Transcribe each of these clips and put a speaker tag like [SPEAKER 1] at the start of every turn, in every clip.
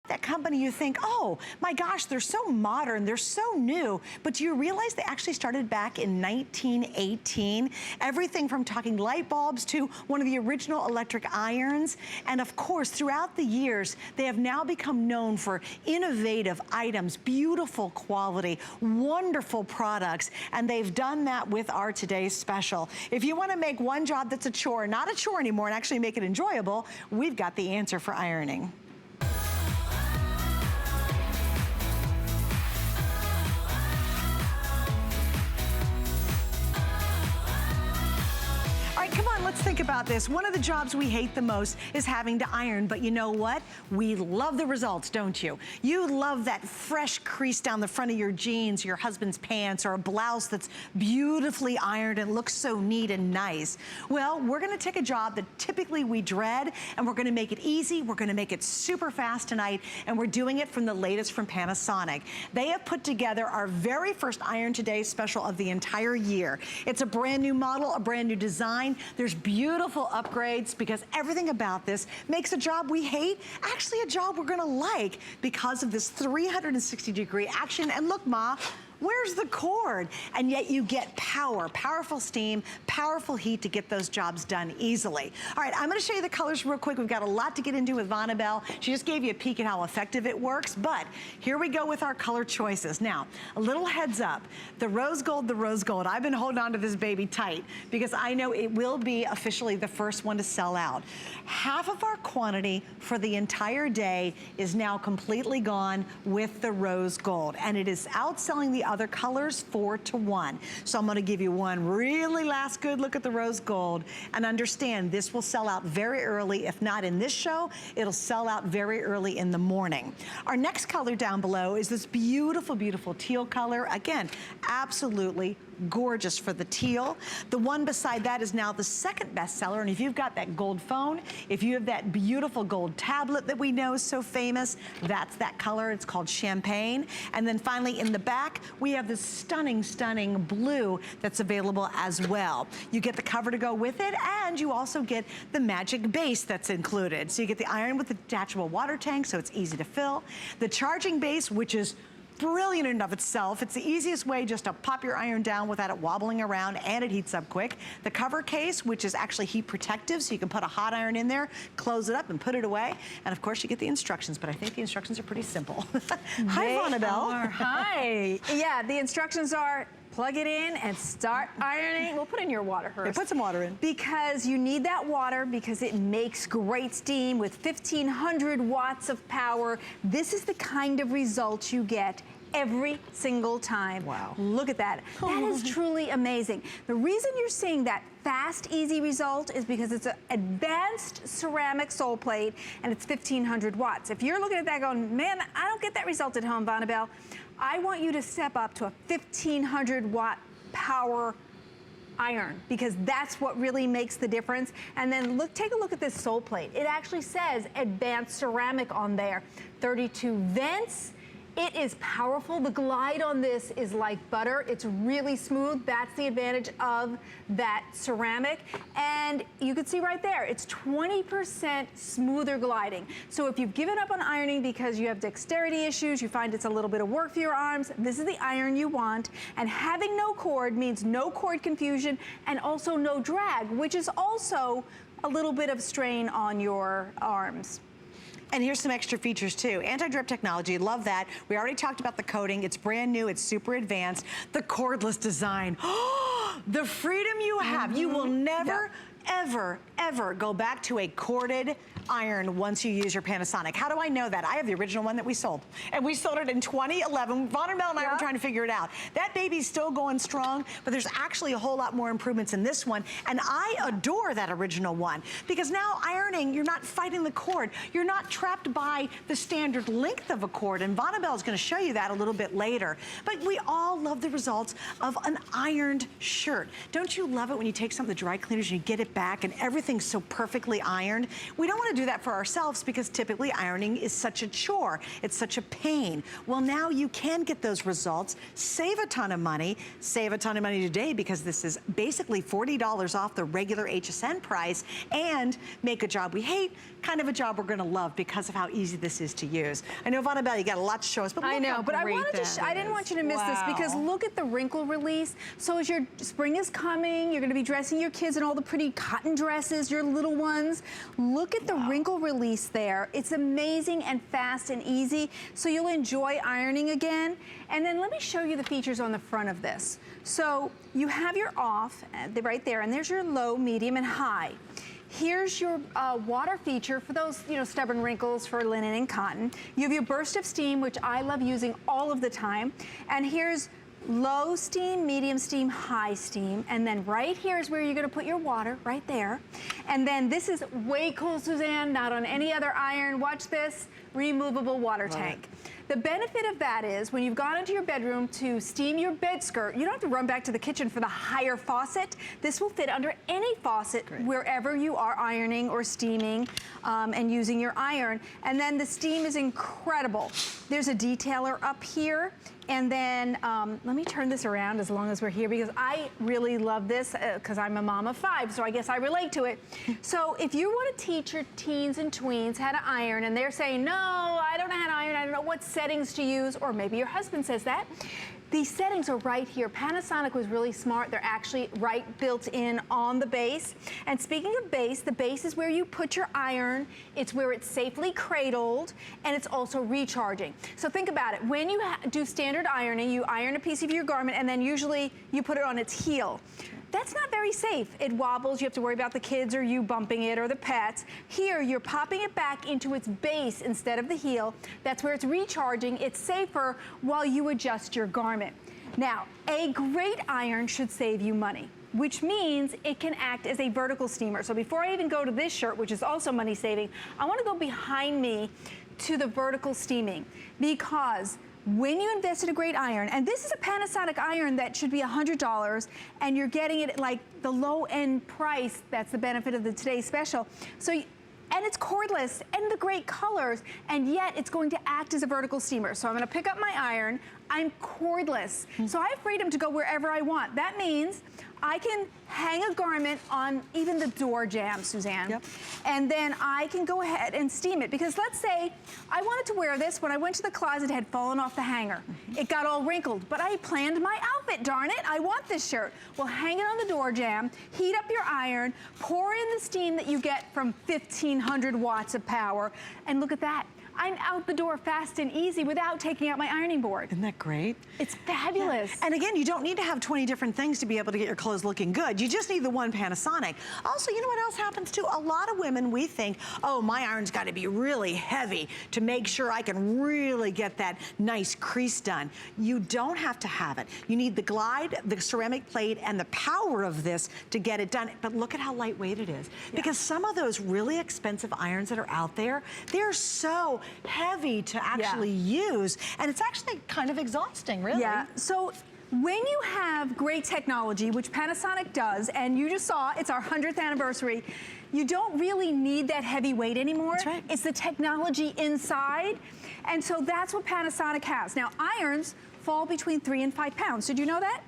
[SPEAKER 1] that company you think, oh my gosh, they're so modern, they're so new, but do you realize they actually started back in 1918? Everything from talking light bulbs to one of the original electric irons. And of course, throughout the years, they have now become known for innovative items, beautiful quality, wonderful products, and they've done that with our today's special. If you want to make one job that's a chore, not a chore anymore, and actually make it enjoyable, we've got the answer for ironing. Let's think about this. One of the jobs we hate the most is having to iron, but you know what? We love the results, don't you? You love that fresh crease down the front of your jeans, your husband's pants, or a blouse that's beautifully ironed and looks so neat and nice. Well, we're gonna take a job that typically we dread, and we're gonna make it easy, we're gonna make it super fast tonight, and we're doing it from the latest from Panasonic. They have put together our very first Iron Today special of the entire year. It's a brand new model, a brand new design. There's beautiful upgrades because everything about this makes a job we hate actually a job we're gonna like because of this 360-degree action. And look, Ma, where's the cord? And yet you get power, powerful steam, powerful heat to get those jobs done easily. All right, I'm gonna show you the colors real quick. We've got a lot to get into with Vonabelle. She just gave you a peek at how effective it works, but here we go with our color choices. Now, a little heads up, the rose gold, I've been holding on to this baby tight because I know it will be officially the first one to sell out. Half of our quantity for the entire day is now completely gone with the rose gold, and it is outselling the other colors 4-to-1. So I'm gonna give you one really last good look at the rose gold, and understand this will sell out very early. If not in this show, it'll sell out very early in the morning. Our next color down below is this beautiful, beautiful teal color. Again, absolutely gorgeous for the teal. The one beside that is now the second bestseller, and if you've got that gold phone, if you have that beautiful gold tablet that we know is so famous, that's that color. It's called Champagne. And then finally in the back, we have this stunning, stunning blue that's available as well. You get the cover to go with it, and you also get the magic base that's included. So you get the iron with the detachable water tank, so it's easy to fill. The charging base, which is brilliant in and of itself. It's the easiest way just to pop your iron down without it wobbling around, and it heats up quick. The cover case, which is actually heat protective, so you can put a hot iron in there, close it up and put it away. And of course you get the instructions, but I think the instructions are pretty simple. Hi, Vonabelle.
[SPEAKER 2] Hi. Yeah, the instructions are plug it in and start ironing. We'll put in your water first.
[SPEAKER 1] Yeah, put some water in.
[SPEAKER 2] Because you need that water because it makes great steam with 1,500 watts of power. This is the kind of result you get every single time.
[SPEAKER 1] Wow.
[SPEAKER 2] Look at that. That is truly amazing. The reason you're seeing that fast, easy result is because it's an advanced ceramic sole plate and it's 1,500 watts. If you're looking at that going, man, I don't get that result at home, Vonabelle, I want you to step up to a 1,500 watt power iron, because that's what really makes the difference. And then look, take a look at this sole plate. It actually says advanced ceramic on there. 32 vents. It is powerful. The glide on this is like butter. It's really smooth. That's the advantage of that ceramic. And you can see right there, it's 20% smoother gliding. So if you've given up on ironing because you have dexterity issues, you find it's a little bit of work for your arms, this is the iron you want. And having no cord means no cord confusion and also no drag, which is also a little bit of strain on your arms.
[SPEAKER 1] And here's some extra features too. Anti-drip technology, love that. We already talked about the coating. It's brand new, it's super advanced. The cordless design. The freedom you have. You will never, ever go back to a corded iron once you use your Panasonic. How do I know that? I have the original one that we sold. And we sold it in 2011. Vonabelle and I were trying to figure it out. That baby's still going strong, but there's actually a whole lot more improvements in this one. And I adore that original one because now ironing, you're not fighting the cord. You're not trapped by the standard length of a cord. And Vonabelle is gonna show you that a little bit later. But we all love the results of an ironed shirt. Don't you love it when you take some of the dry cleaners and you get it back back and everything's so perfectly ironed. We don't want to do that for ourselves because typically ironing is such a chore. It's such a pain. Well, now you can get those results, save a ton of money today because this is basically $40 off the regular HSN price, and make a job we hate kind of a job we're going to love because of how easy this is to use. I know, Vanna Bell, you got a lot to show us, but
[SPEAKER 2] I know, but I didn't want you to miss this because look at the wrinkle release. So as your spring is coming, you're going to be dressing your kids in all the pretty cotton dresses, your little ones. Look at the wrinkle release there. It's amazing and fast and easy, so you'll enjoy ironing again. And then let me show you the features on the front of this. So you have your off right there, and there's your low, medium, and high. Here's your water feature for those, stubborn wrinkles for linen and cotton. You have your burst of steam, which I love using all of the time. And here's low steam, medium steam, high steam. And then right here is where you're gonna put your water, right there. And then this is way cool, Suzanne, not on any other iron. Watch this, removable water tank. The benefit of that is when you've gone into your bedroom to steam your bed skirt, you don't have to run back to the kitchen for the higher faucet. This will fit under any faucet wherever you are ironing or steaming and using your iron. And then the steam is incredible. There's a detailer up here. And then let me turn this around as long as we're here because I really love this because I'm a mom of 5, so I guess I relate to it. So if you want to teach your teens and tweens how to iron and they're saying, no, I don't know how to iron, I don't know what settings to use, or maybe your husband says that, these settings are right here. Panasonic was really smart. They're actually built in on the base. And speaking of base, the base is where you put your iron. It's where it's safely cradled, and it's also recharging. So think about it. When you do standard ironing, you iron a piece of your garment, and then usually you put it on its heel. That's not very safe. It wobbles. You have to worry about the kids or you bumping it or the pets. Here, you're popping it back into its base instead of the heel. That's where it's recharging. It's safer while you adjust your garment. Now, a great iron should save you money, which means it can act as a vertical steamer. So before I even go to this shirt, which is also money saving, I want to go behind me to the vertical steaming because when you invest in a great iron, and this is a Panasonic iron that should be $100, and you're getting it at like the low-end price, that's the benefit of the today's special. So, and it's cordless, and the great colors, and yet it's going to act as a vertical steamer. So I'm gonna pick up my iron, I'm cordless. So I have freedom to go wherever I want. That means I can hang a garment on even the door jamb, Suzanne. Yep. And then I can go ahead and steam it. Because let's say I wanted to wear this. When I went to the closet, it had fallen off the hanger. It got all wrinkled, but I planned my outfit, darn it. I want this shirt. Well, hang it on the door jamb, heat up your iron, pour in the steam that you get from 1,500 watts of power, and look at that. I'm out the door fast and easy without taking out my ironing board.
[SPEAKER 1] Isn't that great?
[SPEAKER 2] It's fabulous.
[SPEAKER 1] Yeah. And again, you don't need to have 20 different things to be able to get your clothes looking good. You just need the one Panasonic. Also, you know what else happens too? A lot of women, we think, oh, my iron's got to be really heavy to make sure I can really get that nice crease done. You don't have to have it. You need the glide, the ceramic plate, and the power of this to get it done. But look at how lightweight it is. Yeah. Because some of those really expensive irons that are out there, they're so heavy to actually use, and it's actually kind of exhausting, really.
[SPEAKER 2] Yeah, so when you have great technology, which Panasonic does, and you just saw, it's our 100th anniversary, you don't really need that heavy weight anymore.
[SPEAKER 1] That's right.
[SPEAKER 2] It's the technology inside, and so that's what Panasonic has. Now, irons fall between 3 and 5 pounds. Did you know that?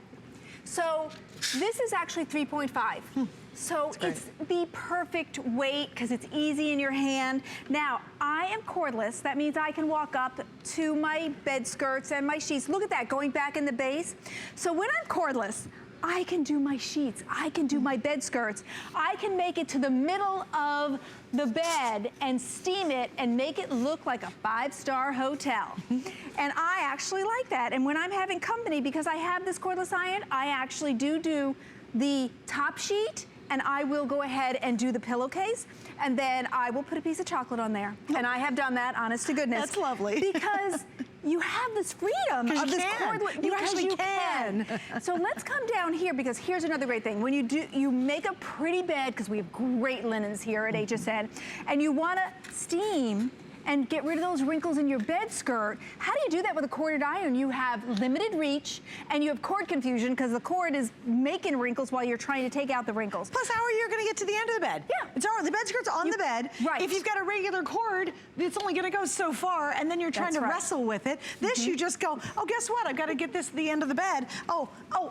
[SPEAKER 2] So this is actually 3.5. So it's the perfect weight because it's easy in your hand. Now, I am cordless. That means I can walk up to my bed skirts and my sheets. Look at that, going back in the base. So when I'm cordless, I can do my sheets. I can do my bed skirts. I can make it to the middle of the bed and steam it and make it look like a 5-star hotel. And I actually like that. And when I'm having company, because I have this cordless iron, I actually do the top sheet, and I will go ahead and do the pillowcase, and then I will put a piece of chocolate on there. And I have done that, honest to goodness.
[SPEAKER 1] That's lovely.
[SPEAKER 2] Because you have this freedom of this cordless.
[SPEAKER 1] You actually can.
[SPEAKER 2] So let's come down here, because here's another great thing. When you make a pretty bed, because we have great linens here at HSN, and you want to steam and get rid of those wrinkles in your bed skirt. How do you do that with a corded iron? You have limited reach and you have cord confusion because the cord is making wrinkles while you're trying to take out the wrinkles.
[SPEAKER 1] Plus, how are you going to get to the end of the bed?
[SPEAKER 2] Yeah.
[SPEAKER 1] It's all, the bed skirt's on the bed.
[SPEAKER 2] Right.
[SPEAKER 1] If you've got a regular cord, it's only going to go so far, and then you're trying to wrestle with it. This, you just go, oh, guess what? I've got to get this to the end of the bed. Oh,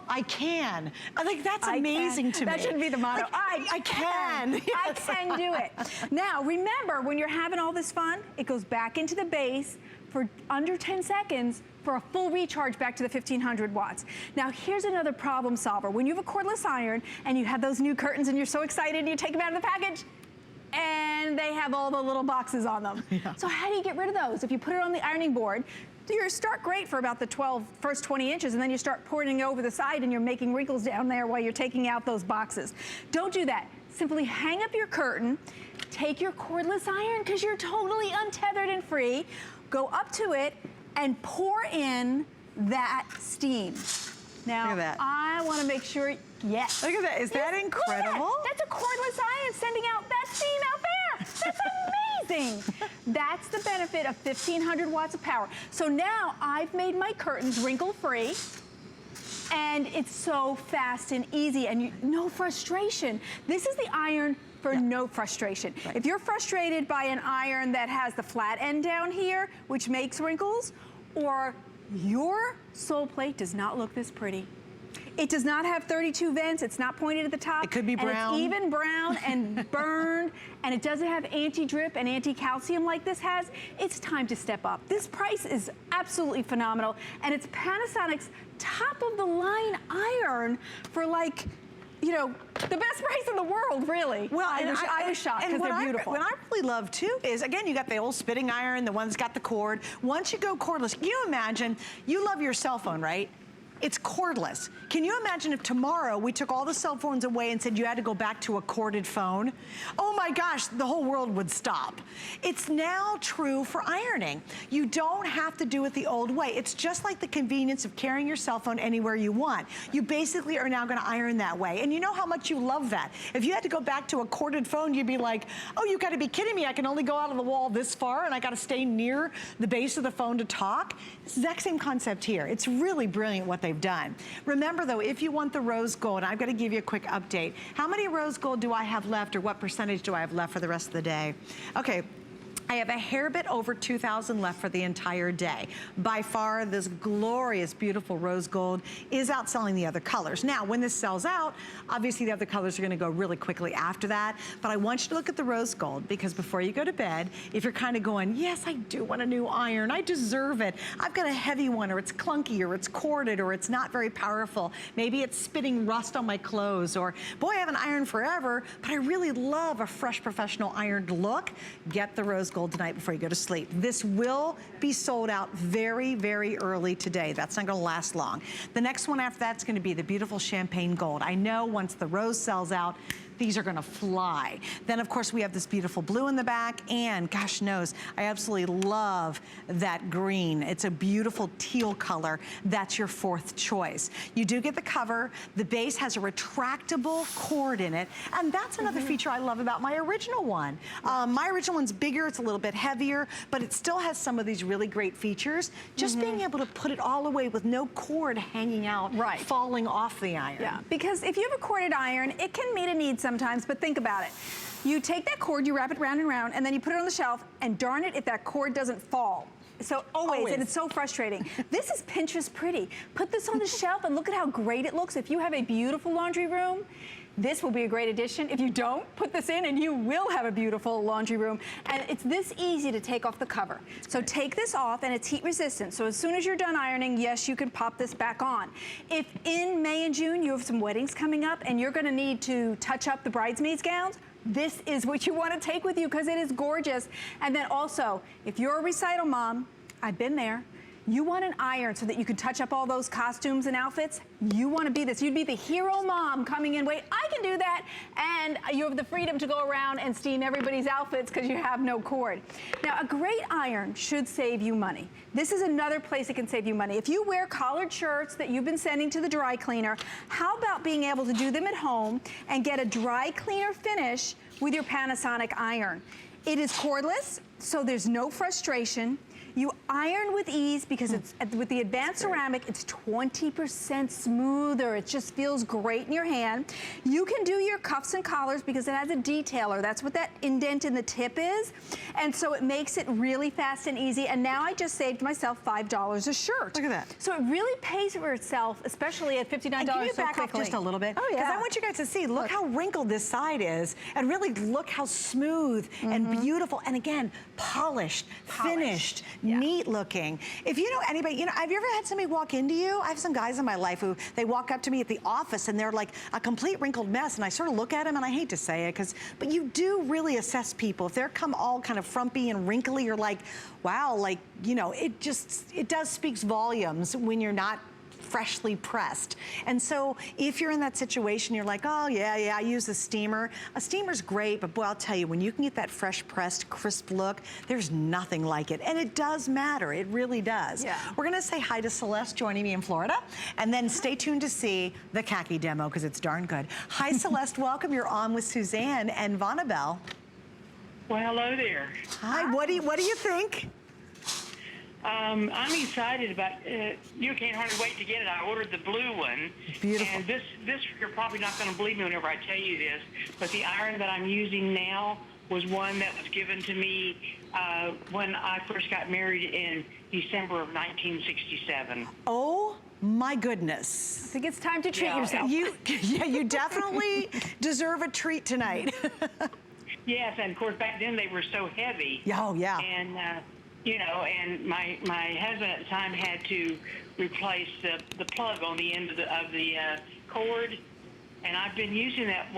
[SPEAKER 1] I can. I think that's amazing to me.
[SPEAKER 2] That should be the motto.
[SPEAKER 1] Like, I can. Yes.
[SPEAKER 2] I can do it. Now, remember, when you're having all this fun, it goes back into the base for under 10 seconds for a full recharge back to the 1500 watts. Now, here's another problem solver. When you have a cordless iron and you have those new curtains and you're so excited and you take them out of the package, and they have all the little boxes on them. Yeah. So how do you get rid of those? If you put it on the ironing board, you start great for about the first 20 inches, and then you start pouring it over the side and you're making wrinkles down there while you're taking out those boxes. Don't do that. Simply hang up your curtain, take your cordless iron, because you're totally untethered and free, go up to it and pour in that steam. Now,
[SPEAKER 1] look at that.
[SPEAKER 2] I want to make sure, yes.
[SPEAKER 1] Look at that. Is that incredible?
[SPEAKER 2] That's a cordless iron sending out that steam out there. That's amazing. That's the benefit of 1500 watts of power. So now I've made my curtains wrinkle-free, and it's so fast and easy, and no frustration. This is the iron for no frustration. Right. If you're frustrated by an iron that has the flat end down here, which makes wrinkles, or your sole plate does not look this pretty. It does not have 32 vents. It's not pointed at the top.
[SPEAKER 1] It could be brown.
[SPEAKER 2] And it's even brown and burned, and it doesn't have anti-drip and anti-calcium like this has. It's time to step up. This price is absolutely phenomenal, and it's Panasonic's top-of-the-line iron for, like, you know, the best price in the world, really. Well, I was shocked because they're beautiful.
[SPEAKER 1] What I really love, too, is, again, you got the old spitting iron, the one that's got the cord. Once you go cordless, can you imagine, you love your cell phone, right? It's cordless. Can you imagine if tomorrow we took all the cell phones away and said you had to go back to a corded phone? Oh my gosh, the whole world would stop. It's now true for ironing. You don't have to do it the old way. It's just like the convenience of carrying your cell phone anywhere you want. You basically are now gonna iron that way. And you know how much you love that. If you had to go back to a corded phone, you'd be like, oh, you gotta be kidding me. I can only go out of the wall this far and I gotta stay near the base of the phone to talk. It's the exact same concept here. It's really brilliant what they've done. Remember though, if you want the rose gold, I've got to give you a quick update. How many rose gold do I have left, or what percentage do I have left for the rest of the day? Okay. I have a hair bit over 2,000 left for the entire day. By far, this glorious, beautiful rose gold is outselling the other colors. Now, when this sells out, obviously the other colors are gonna go really quickly after that, but I want you to look at the rose gold, because before you go to bed, if you're kind of going, yes, I do want a new iron, I deserve it, I've got a heavy one, or it's clunky, or it's corded, or it's not very powerful, maybe it's spitting rust on my clothes, or boy, I haven't ironed forever, but I really love a fresh professional ironed look, get the rose gold tonight before you go to sleep. This will be sold out very, very early today. That's not gonna last long. The next one after that's gonna be the beautiful champagne gold. I know once the rose sells out, these are gonna fly. Then of course we have this beautiful blue in the back, and gosh knows, I absolutely love that green. It's a beautiful teal color. That's your fourth choice. You do get the cover. The base has a retractable cord in it, and that's another feature I love about my original one. My original one's bigger, it's a little bit heavier, but it still has some of these really great features. Just being able to put it all away with no cord hanging out, falling off the iron.
[SPEAKER 2] Yeah, because if you have a corded iron, it can meet a need sometimes, but think about it. You take that cord, you wrap it round and round, and then you put it on the shelf, and darn it if that cord doesn't fall. So always, and it's so frustrating. This is Pinterest pretty. Put this on the shelf and look at how great it looks. If you have a beautiful laundry room, this will be a great addition. If you don't, put this in and you will have a beautiful laundry room. And it's this easy to take off the cover. So take this off, and it's heat resistant. So as soon as you're done ironing, yes, you can pop this back on. If in May and June you have some weddings coming up and you're gonna need to touch up the bridesmaids' gowns, this is what you want to take with you because it is gorgeous. And then also, if you're a recital mom, I've been there, you want an iron so that you can touch up all those costumes and outfits, you want to be this. You'd be the hero mom coming in, wait, I can do that, and you have the freedom to go around and steam everybody's outfits because you have no cord. Now, a great iron should save you money. This is another place it can save you money. If you wear collared shirts that you've been sending to the dry cleaner, how about being able to do them at home and get a dry cleaner finish with your Panasonic iron? It is cordless. so there's no frustration. You iron with ease because it's with the advanced ceramic, it's 20% smoother. It just feels great in your hand. You can do your cuffs and collars because it has a detailer. That's what that indent in the tip is. And so it makes it really fast and easy. And now I just saved myself $5 a shirt.
[SPEAKER 1] Look at that.
[SPEAKER 2] So it really pays for itself, especially at $59
[SPEAKER 1] and can you
[SPEAKER 2] so
[SPEAKER 1] back
[SPEAKER 2] quickly.
[SPEAKER 1] up just a little bit?
[SPEAKER 2] Oh, yeah.
[SPEAKER 1] Because I want you guys to see, look how wrinkled this side is, and really look how smooth and beautiful, and again, polished. Finished, neat looking. If you know anybody, you know, have you ever had somebody walk into you? I have some guys in my life who, they walk up to me at the office and they're like a complete wrinkled mess, and I sort of look at them, and I hate to say it, but you do really assess people. If they're come all kind of frumpy and wrinkly, you're like, wow, like, you know, it does speaks volumes when you're not freshly pressed. And so if you're in that situation, you're like, oh yeah, I use a steamer. A steamer's great, but boy, I'll tell you, when you can get that fresh pressed, crisp look, there's nothing like it. And it does matter, it really does.
[SPEAKER 2] Yeah.
[SPEAKER 1] We're gonna say hi to Celeste joining me in Florida, and then stay tuned to see the khaki demo, because it's darn good. Hi Celeste, welcome, you're on with Suzanne and Vonabelle.
[SPEAKER 3] Well, hello there.
[SPEAKER 1] Hi, what do you think?
[SPEAKER 3] I'm excited about you can't hardly wait to get it. I ordered the blue one.
[SPEAKER 1] Beautiful.
[SPEAKER 3] And this you're probably not going to believe me whenever I tell you this, but the iron that I'm using now was one that was given to me when I first got married in December of 1967.
[SPEAKER 1] Oh my goodness.
[SPEAKER 2] I think it's time to treat yourself.
[SPEAKER 1] You definitely deserve a treat tonight.
[SPEAKER 3] Yes, and of course back then they were so heavy.
[SPEAKER 1] Oh yeah.
[SPEAKER 3] And you know, and my husband at the time had to replace the plug on the end of the cord, and I've been using that,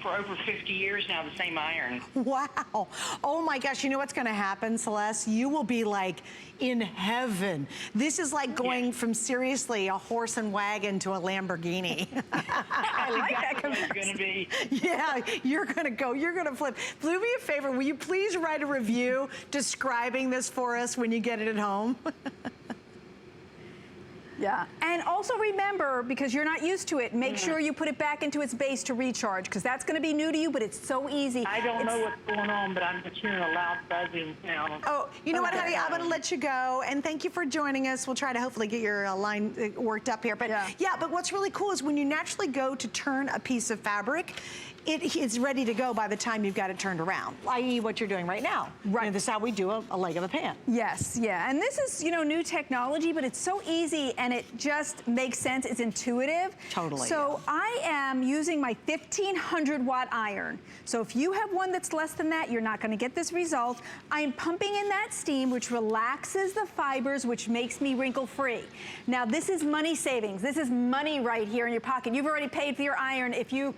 [SPEAKER 3] for over 50 years now, the same iron.
[SPEAKER 1] Wow. Oh my gosh, you know what's gonna happen, Celeste? You will be like in heaven. This is like going from seriously a horse and wagon to a Lamborghini.
[SPEAKER 2] I like that comparison.
[SPEAKER 3] It's gonna be.
[SPEAKER 1] Yeah, you're gonna flip. Do me a favor, will you please write a review describing this for us when you get it at home?
[SPEAKER 2] Yeah, and also remember, because you're not used to it, make sure you put it back into its base to recharge, because that's going to be new to you, but it's so easy.
[SPEAKER 3] I don't know what's going on, but I'm just hearing a loud buzzing sound.
[SPEAKER 1] Oh, you know what, honey? I'm going to let you go, and thank you for joining us. We'll try to hopefully get your line worked up here. But yeah, but what's really cool is when you naturally go to turn a piece of fabric, it's ready to go by the time you've got it turned around, i.e. what you're doing right now. Right. You know, this is how we do a leg of a pant.
[SPEAKER 2] Yes, yeah, and this is, you know, new technology, but it's so easy and it just makes sense. It's intuitive.
[SPEAKER 1] Totally.
[SPEAKER 2] So I am using my 1500 watt iron. So if you have one that's less than that, you're not gonna get this result. I'm pumping in that steam, which relaxes the fibers, which makes me wrinkle free. Now this is money savings. This is money right here in your pocket. You've already paid for your iron. If you,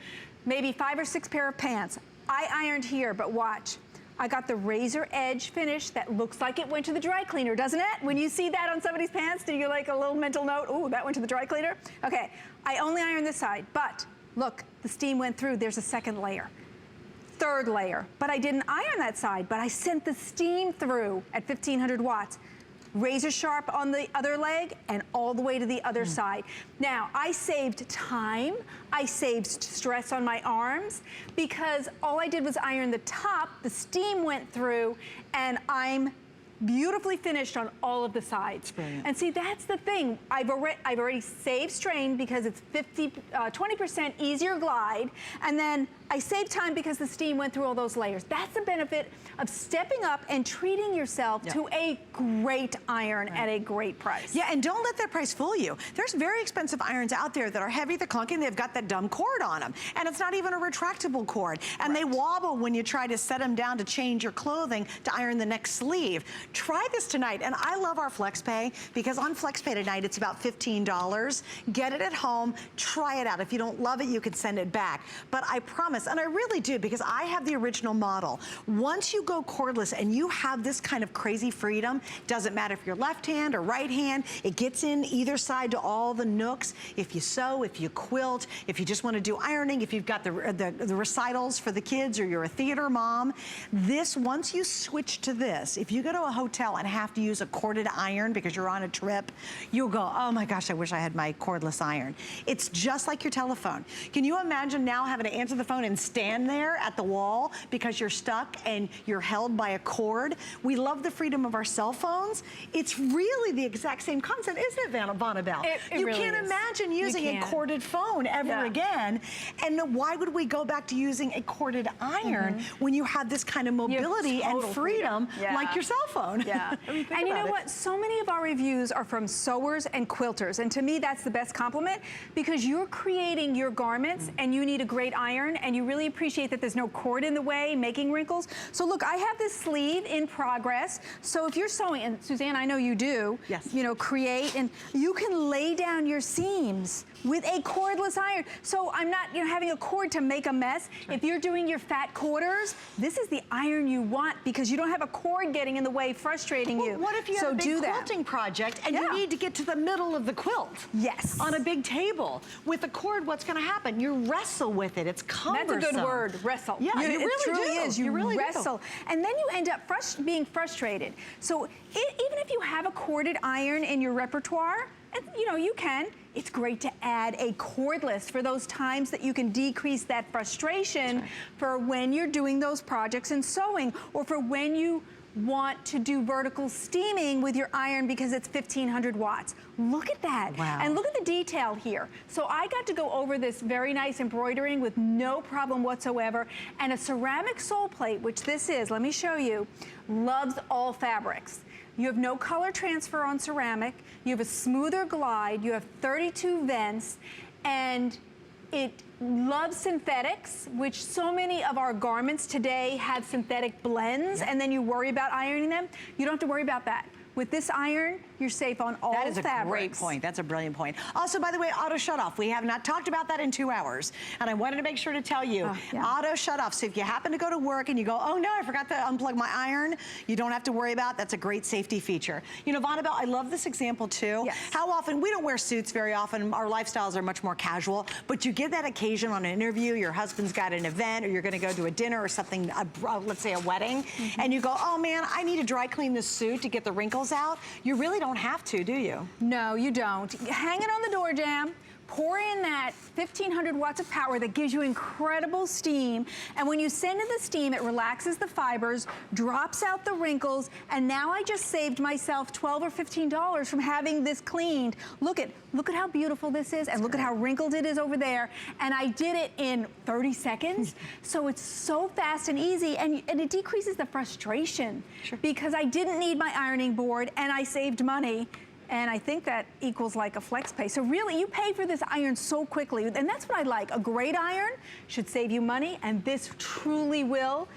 [SPEAKER 2] maybe 5 or 6 pair of pants. I ironed here, but watch. I got the razor edge finish that looks like it went to the dry cleaner, doesn't it? When you see that on somebody's pants, do you like a little mental note? Ooh, that went to the dry cleaner? Okay, I only ironed this side, but look, the steam went through. There's a second layer, third layer. But I didn't iron that side, but I sent the steam through at 1500 watts. Razor sharp on the other leg and all the way to the other side. Now, I saved time, I saved stress on my arms, because all I did was iron the top, the steam went through, and I'm beautifully finished on all of the sides. And see, that's the thing. I've already saved strain because it's 20% easier glide, and then I saved time because the steam went through all those layers. That's the benefit of stepping up and treating yourself to a great iron at a great price.
[SPEAKER 1] Yeah, and don't let that price fool you. There's very expensive irons out there that are heavy, they're clunky, and they've got that dumb cord on them. And it's not even a retractable cord. And they wobble when you try to set them down to change your clothing to iron the next sleeve. Try this tonight. And I love our FlexPay, because on FlexPay tonight, it's about $15. Get it at home, try it out. If you don't love it, you can send it back. But I promise, and I really do, because I have the original model. Once you go cordless and you have this kind of crazy freedom, doesn't matter if you're left hand or right hand, it gets in either side to all the nooks. If you sew, if you quilt, if you just want to do ironing, if you've got the recitals for the kids, or you're a theater mom, this, once you switch to this, if you go to a hotel and have to use a corded iron because you're on a trip, you'll go, oh my gosh, I wish I had my cordless iron. It's just like your telephone. Can you imagine now having to answer the phone and stand there at the wall because you're stuck and you're held by a cord? We love the freedom of our cell phones. It's really the exact same concept, isn't it, Vonabelle?
[SPEAKER 2] It
[SPEAKER 1] you
[SPEAKER 2] really
[SPEAKER 1] can't
[SPEAKER 2] is.
[SPEAKER 1] imagine using a corded phone ever again. And why would we go back to using a corded iron when you have this kind of mobility and freedom like your cell phone?
[SPEAKER 2] Yeah. And you know what? So many of our reviews are from sewers and quilters. And to me, that's the best compliment because you're creating your garments and you need a great iron and you really appreciate that there's no cord in the way making wrinkles. So look, I have this sleeve in progress. So if you're sewing, and Suzanne, I know you do, you know, create, and you can lay down your seams with a cordless iron. So I'm not, you know, having a cord to make a mess. If you're doing your fat quarters, this is the iron you want because you don't have a cord getting in the way, frustrating you.
[SPEAKER 1] What if you have a big quilting project and you need to get to the middle of the quilt?
[SPEAKER 2] Yes.
[SPEAKER 1] On a big table. With a cord, what's gonna happen? You wrestle with it. It's cumbersome.
[SPEAKER 2] That's a good word, wrestle.
[SPEAKER 1] Yeah, you really
[SPEAKER 2] it truly
[SPEAKER 1] do.
[SPEAKER 2] is. You
[SPEAKER 1] really
[SPEAKER 2] wrestle. And then you end up being frustrated. So even if you have a corded iron in your repertoire, and you know, you can, it's great to add a cordless for those times that you can decrease that frustration for when you're doing those projects in sewing or for when you want to do vertical steaming with your iron because it's 1500 watts. Look at that.
[SPEAKER 1] Wow.
[SPEAKER 2] And look at the detail here. So I got to go over this very nice embroidering with no problem whatsoever. And a ceramic sole plate, which this is, let me show you, loves all fabrics. You have no color transfer on ceramic. You have a smoother glide. You have 32 vents. And it loves synthetics, which so many of our garments today have synthetic blends, and then you worry about ironing them. You don't have to worry about that. With this iron, you're safe on all fabrics.
[SPEAKER 1] That is a great point. That's a brilliant point. Also, by the way, auto shut off. We have not talked about that in 2 hours. And I wanted to make sure to tell you, auto shut off. So if you happen to go to work and you go, oh no, I forgot to unplug my iron, you don't have to worry about it. That's a great safety feature. You know, Vonabelle, I love this example too.
[SPEAKER 2] Yes.
[SPEAKER 1] How often, we don't wear suits very often. Our lifestyles are much more casual, but you get that occasion on an interview, your husband's got an event, or you're gonna go to a dinner or something, let's say a wedding, and you go, oh man, I need to dry clean this suit to get the wrinkles out. You really don't have to, do you?
[SPEAKER 2] No, you don't. Hang it on the door jamb. Pour in that 1500 watts of power that gives you incredible steam. And when you send in the steam, it relaxes the fibers, drops out the wrinkles, and now I just saved myself $12 or $15 from having this cleaned. Look at how beautiful this is, and look at how wrinkled it is over there. And I did it in 30 seconds. So it's so fast and easy, and it decreases the frustration because I didn't need my ironing board and I saved money. And I think that equals like a flex pay. So really, you pay for this iron so quickly. And that's what I like. A great iron should save you money, and this truly will.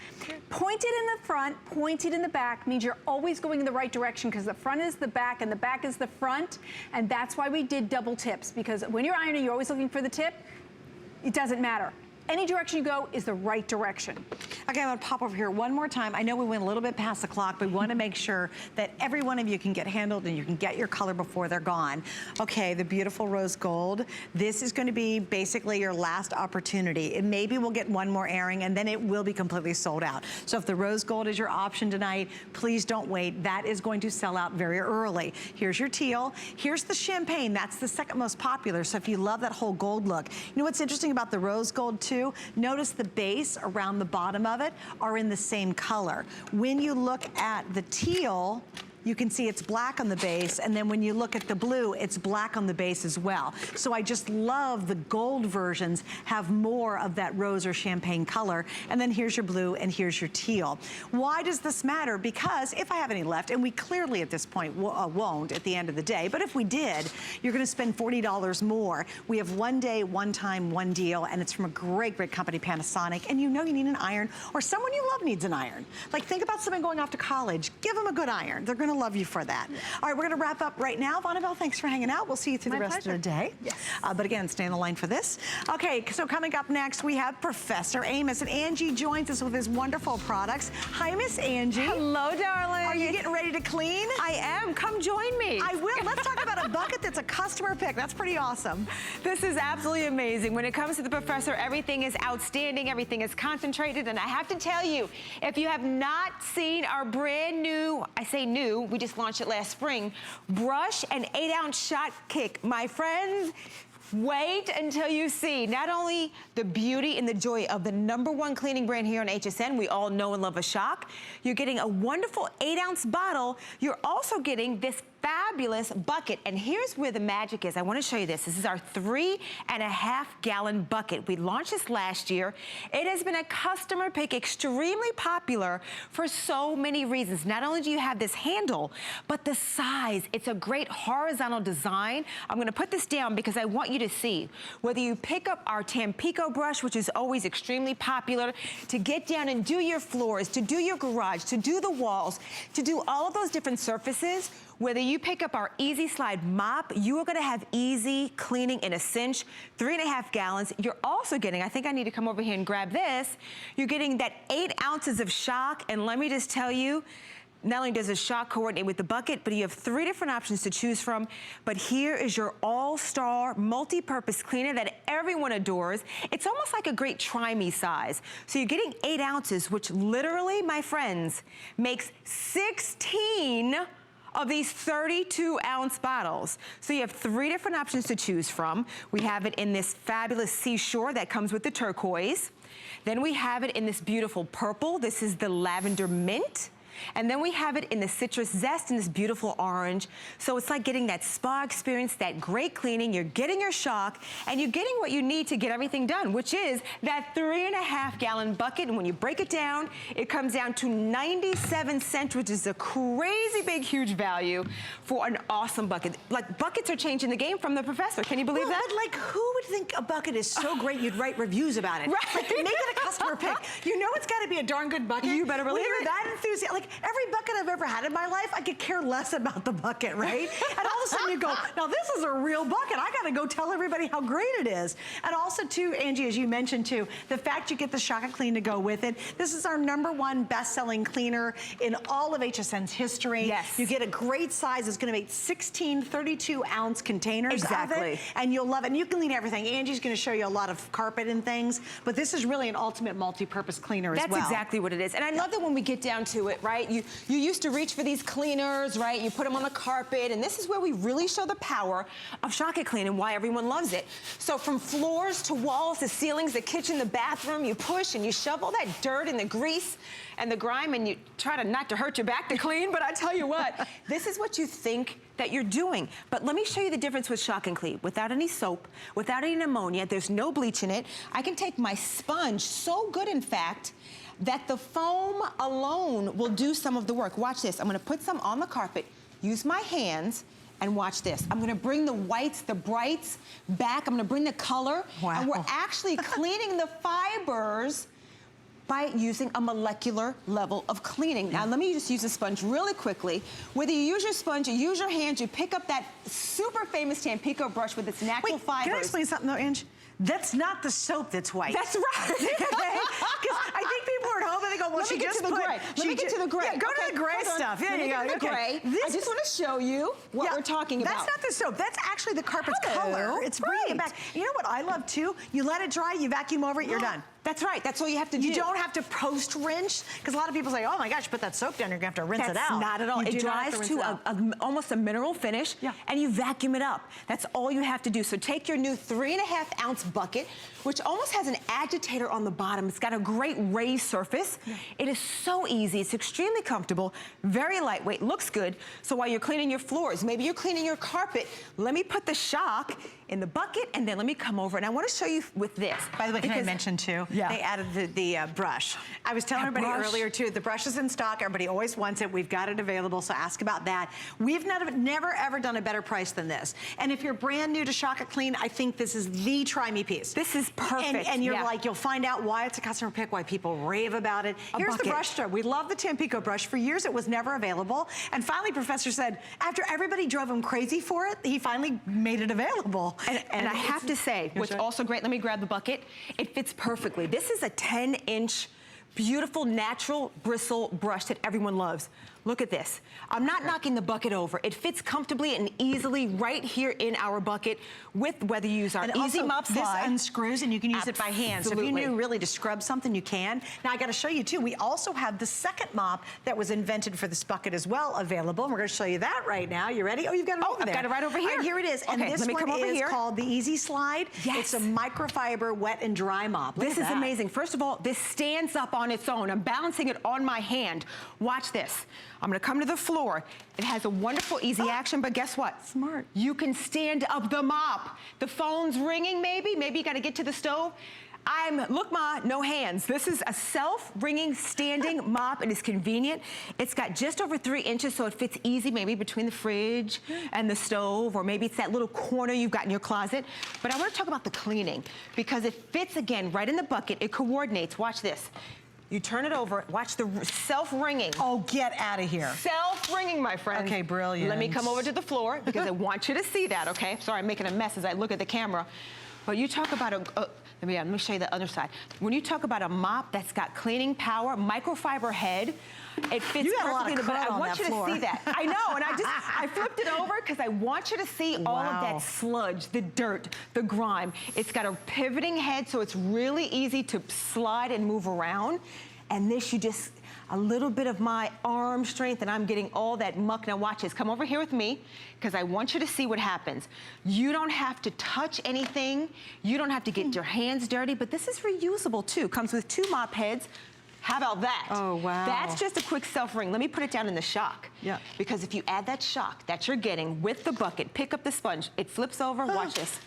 [SPEAKER 2] Point it in the front, point it in the back means you're always going in the right direction because the front is the back and the back is the front. And that's why we did double tips, because when you're ironing, you're always looking for the tip. It doesn't matter. Any direction you go is the right direction.
[SPEAKER 1] Okay, I'm gonna pop over here one more time. I know we went a little bit past the clock, but we wanna make sure that every one of you can get handled and you can get your color before they're gone. Okay, the beautiful rose gold. This is gonna be basically your last opportunity. Maybe we'll get one more airing and then it will be completely sold out. So if the rose gold is your option tonight, please don't wait. That is going to sell out very early. Here's your teal. Here's the champagne. That's the second most popular. So if you love that whole gold look. You know what's interesting about the rose gold too? Notice the base around the bottom of it are in the same color. When you look at the teal, you can see it's black on the base, and then when you look at the blue, it's black on the base as well. So I just love the gold versions have more of that rose or champagne color, and then here's your blue and here's your teal. Why does this matter? Because if I have any left, and we clearly at this point won't at the end of the day, but if we did, you're gonna spend $40 more. We have one day, one time, one deal, and it's from a great, great company, Panasonic, and you know you need an iron, or someone you love needs an iron. Like think about someone going off to college, give them a good iron. They're gonna love you for that. All right, we're gonna wrap up right now. Vonabelle, thanks for hanging out. We'll see you through the rest of the day.
[SPEAKER 2] Yes.
[SPEAKER 1] But again, stay on the line for this. Okay, so coming up next, we have Professor Amos, and Angie joins us with his wonderful products. Hi, Miss Angie.
[SPEAKER 4] Hello, darling.
[SPEAKER 1] Are you getting ready to clean?
[SPEAKER 4] I am. Come join me.
[SPEAKER 1] I will. Let's talk about a bucket that's a customer pick. That's pretty awesome.
[SPEAKER 4] This is absolutely amazing. When it comes to the Professor, everything is outstanding, everything is concentrated, and I have to tell you, if you have not seen our brand new, I say new, we just launched it last spring, brush and 8-ounce shot kick, my friends, wait until you see not only the beauty and the joy of the #1 cleaning brand here on HSN. We all know and love a shock. You're getting a wonderful 8-ounce bottle. You're also getting this fabulous bucket. And here's where the magic is. I want to show you this. This is our 3.5-gallon bucket. We launched this last year. It has been a customer pick, extremely popular for so many reasons. Not only do you have this handle, but the size. It's a great horizontal design. I'm going to put this down because I want you to see. Whether you pick up our Tampico brush, which is always extremely popular, to get down and do your floors, to do your garage, to do the walls, to do all of those different surfaces, whether you pick up our Easy Slide mop, you are gonna have easy cleaning in a cinch, 3.5 gallons. You're also getting, I think I need to come over here and grab this, you're getting that 8 ounces of shock, and let me just tell you, not only does the shock coordinate with the bucket, but you have 3 different options to choose from. But here is your all-star multi-purpose cleaner that everyone adores. It's almost like a great Try Me size. So you're getting 8 ounces, which literally, my friends, makes 16 of these 32-ounce bottles. So you have 3 different options to choose from. We have it in this fabulous seashore that comes with the turquoise. Then we have it in this beautiful purple. This is the lavender mint. And then we have it in the citrus zest in this beautiful orange. So it's like getting that spa experience, that great cleaning. You're getting your shock, and you're getting what you need to get everything done, which is that 3.5-gallon bucket. And when you break it down, it comes down to 97 cents, which is a crazy big, huge value for an awesome bucket. Like, buckets are changing the game from the Professor. Can you believe that?
[SPEAKER 1] But like, who would think a bucket is so great you'd write reviews about it?
[SPEAKER 4] Right.
[SPEAKER 1] Like, make it a customer pick. You know it's got to be a darn good bucket.
[SPEAKER 4] You better believe
[SPEAKER 1] When
[SPEAKER 4] it.
[SPEAKER 1] you're that enthusiastic. Like, every bucket I've ever had in my life, I could care less about the bucket, right? And all of a sudden you go, now this is a real bucket. I got to go tell everybody how great it is. And also too, Angie, as you mentioned too, the fact you get the Shock and Clean to go with it. This is our #1 best-selling cleaner in all of HSN's history.
[SPEAKER 4] Yes.
[SPEAKER 1] You get a great size. It's going to make 16 32-ounce containers of
[SPEAKER 4] Exactly.
[SPEAKER 1] it. And you'll love it. And you can clean everything. Angie's going to show you a lot of carpet and things. But this is really an ultimate multi-purpose cleaner as well.
[SPEAKER 4] That's exactly what it is. And I love that when we get down to it, right? You used to reach for these cleaners, right? You put them on the carpet, and this is where we really show the power of Shock and Clean and why everyone loves it. So from floors to walls to ceilings, the kitchen, the bathroom, you push and you shove all that dirt and the grease and the grime, and you try to not to hurt your back to clean, but I tell you what, this is what you think that you're doing. But let me show you the difference with Shock and Clean. Without any soap, without any ammonia, there's no bleach in it. I can take my sponge, so good in fact, that the foam alone will do some of the work. Watch this. I'm gonna put some on the carpet, use my hands, and watch this. I'm gonna bring the whites, the brights back. I'm gonna bring the color.
[SPEAKER 1] Wow.
[SPEAKER 4] And we're actually cleaning the fibers by using a molecular level of cleaning. Now, let me just use a sponge really quickly. Whether you use your sponge or use your hands, you pick up that super famous Tampico brush with its natural fibers.
[SPEAKER 1] Can I explain something though, Ange? That's not the soap that's white.
[SPEAKER 4] That's right.
[SPEAKER 1] Because I think people are at home and they go, well,
[SPEAKER 4] Let
[SPEAKER 1] she
[SPEAKER 4] me get
[SPEAKER 1] just
[SPEAKER 4] to the
[SPEAKER 1] put...
[SPEAKER 4] gray. Let me get to the gray.
[SPEAKER 1] Yeah, go
[SPEAKER 4] Okay,
[SPEAKER 1] to the gray
[SPEAKER 4] hold on.
[SPEAKER 1] stuff. Yeah,
[SPEAKER 4] Let me
[SPEAKER 1] you go.
[SPEAKER 4] get to the gray. I just want to show you what we're talking about.
[SPEAKER 1] That's not the soap. That's actually the carpet's
[SPEAKER 4] Hello.
[SPEAKER 1] color. It's bringing it back. You know what I love too? You let it dry, you vacuum over it, you're done.
[SPEAKER 4] That's right. That's all you have to do.
[SPEAKER 1] You don't have to post rinse, because a lot of people say, oh my gosh, put that soap down, you're gonna have to rinse it out.
[SPEAKER 4] Not at all.
[SPEAKER 1] You
[SPEAKER 4] It
[SPEAKER 1] do not have
[SPEAKER 4] dries
[SPEAKER 1] rinse
[SPEAKER 4] to
[SPEAKER 1] it out.
[SPEAKER 4] almost a mineral finish,
[SPEAKER 1] Yeah.
[SPEAKER 4] and you vacuum it up. That's all you have to do. So take your new 3.5-ounce bucket, which almost has an agitator on the bottom. It's got a great raised surface. Yeah. It is so easy. It's extremely comfortable, very lightweight, looks good. So while you're cleaning your floors, maybe you're cleaning your carpet, let me put the Shock in the bucket, and then let me come over, and I want to show you with this.
[SPEAKER 1] By the way, can I mention too, they added the brush. I was telling everybody earlier too, the brush is in stock. Everybody always wants it. We've got it available, so ask about that. We've never ever done a better price than this. And if you're brand new to Shock and Clean, I think this is the try me piece.
[SPEAKER 4] This is perfect.
[SPEAKER 1] And you're like, you'll find out why it's a customer pick, why people rave about it. Here's the brush stroke. We love the Tampico brush. For years it was never available. And finally Professor said, after everybody drove him crazy for it, he finally made it available.
[SPEAKER 4] And I have to say, what's also great, let me grab the bucket, it fits perfectly. This is a 10-inch, beautiful, natural bristle brush that everyone loves. Look at this. I'm not knocking the bucket over. It fits comfortably and easily right here in our bucket with whether you use our Easy Mop Slide.
[SPEAKER 1] This unscrews and you can use it by hand. So if you knew really to scrub something, you can. Now I gotta show you too, we also have the second mop that was invented for this bucket as well available. And we're gonna show you that right now. You ready? Oh, you've got it over there.
[SPEAKER 4] I've got it right over here.
[SPEAKER 1] All right, here it is. And
[SPEAKER 4] okay,
[SPEAKER 1] this one is called the Easy Slide.
[SPEAKER 4] Yes.
[SPEAKER 1] It's a microfiber wet and dry mop. Look
[SPEAKER 4] this is amazing. First of all, this stands up on its own. I'm balancing it on my hand. Watch this. I'm gonna come to the floor. It has a wonderful easy action, but guess what?
[SPEAKER 1] Smart.
[SPEAKER 4] You can stand up the mop. The phone's ringing maybe you gotta get to the stove. Look Ma, no hands. This is a self-ringing standing mop. It is convenient. It's got just over 3 inches, so it fits easy maybe between the fridge and the stove, or maybe it's that little corner you've got in your closet. But I wanna talk about the cleaning because it fits again right in the bucket. It coordinates, watch this. You turn it over, watch the self-ringing.
[SPEAKER 1] Oh, get out of here.
[SPEAKER 4] Self-ringing, my friend.
[SPEAKER 1] Okay, brilliant.
[SPEAKER 4] Let me come over to the floor because I want you to see that, okay? Sorry, I'm making a mess as I look at the camera. But you talk about let me show you the other side. When you talk about a mop that's got cleaning power, microfiber head, it fits
[SPEAKER 1] you got
[SPEAKER 4] perfectly,
[SPEAKER 1] a lot of
[SPEAKER 4] but I want you
[SPEAKER 1] floor.
[SPEAKER 4] to see that. I know, and I flipped it over because I want you to see all of that sludge, the dirt, the grime. It's got a pivoting head, so it's really easy to slide and move around. And this, you just, a little bit of my arm strength and I'm getting all that muck. Now watch this, come over here with me because I want you to see what happens. You don't have to touch anything. You don't have to get your hands dirty, but this is reusable too. Comes with 2 mop heads. How about that?
[SPEAKER 1] Oh, wow.
[SPEAKER 4] That's just a quick self-ring. Let me put it down in the shock.
[SPEAKER 1] Yeah.
[SPEAKER 4] Because if you add that shock that you're getting with the bucket, pick up the sponge, it flips over, watch this.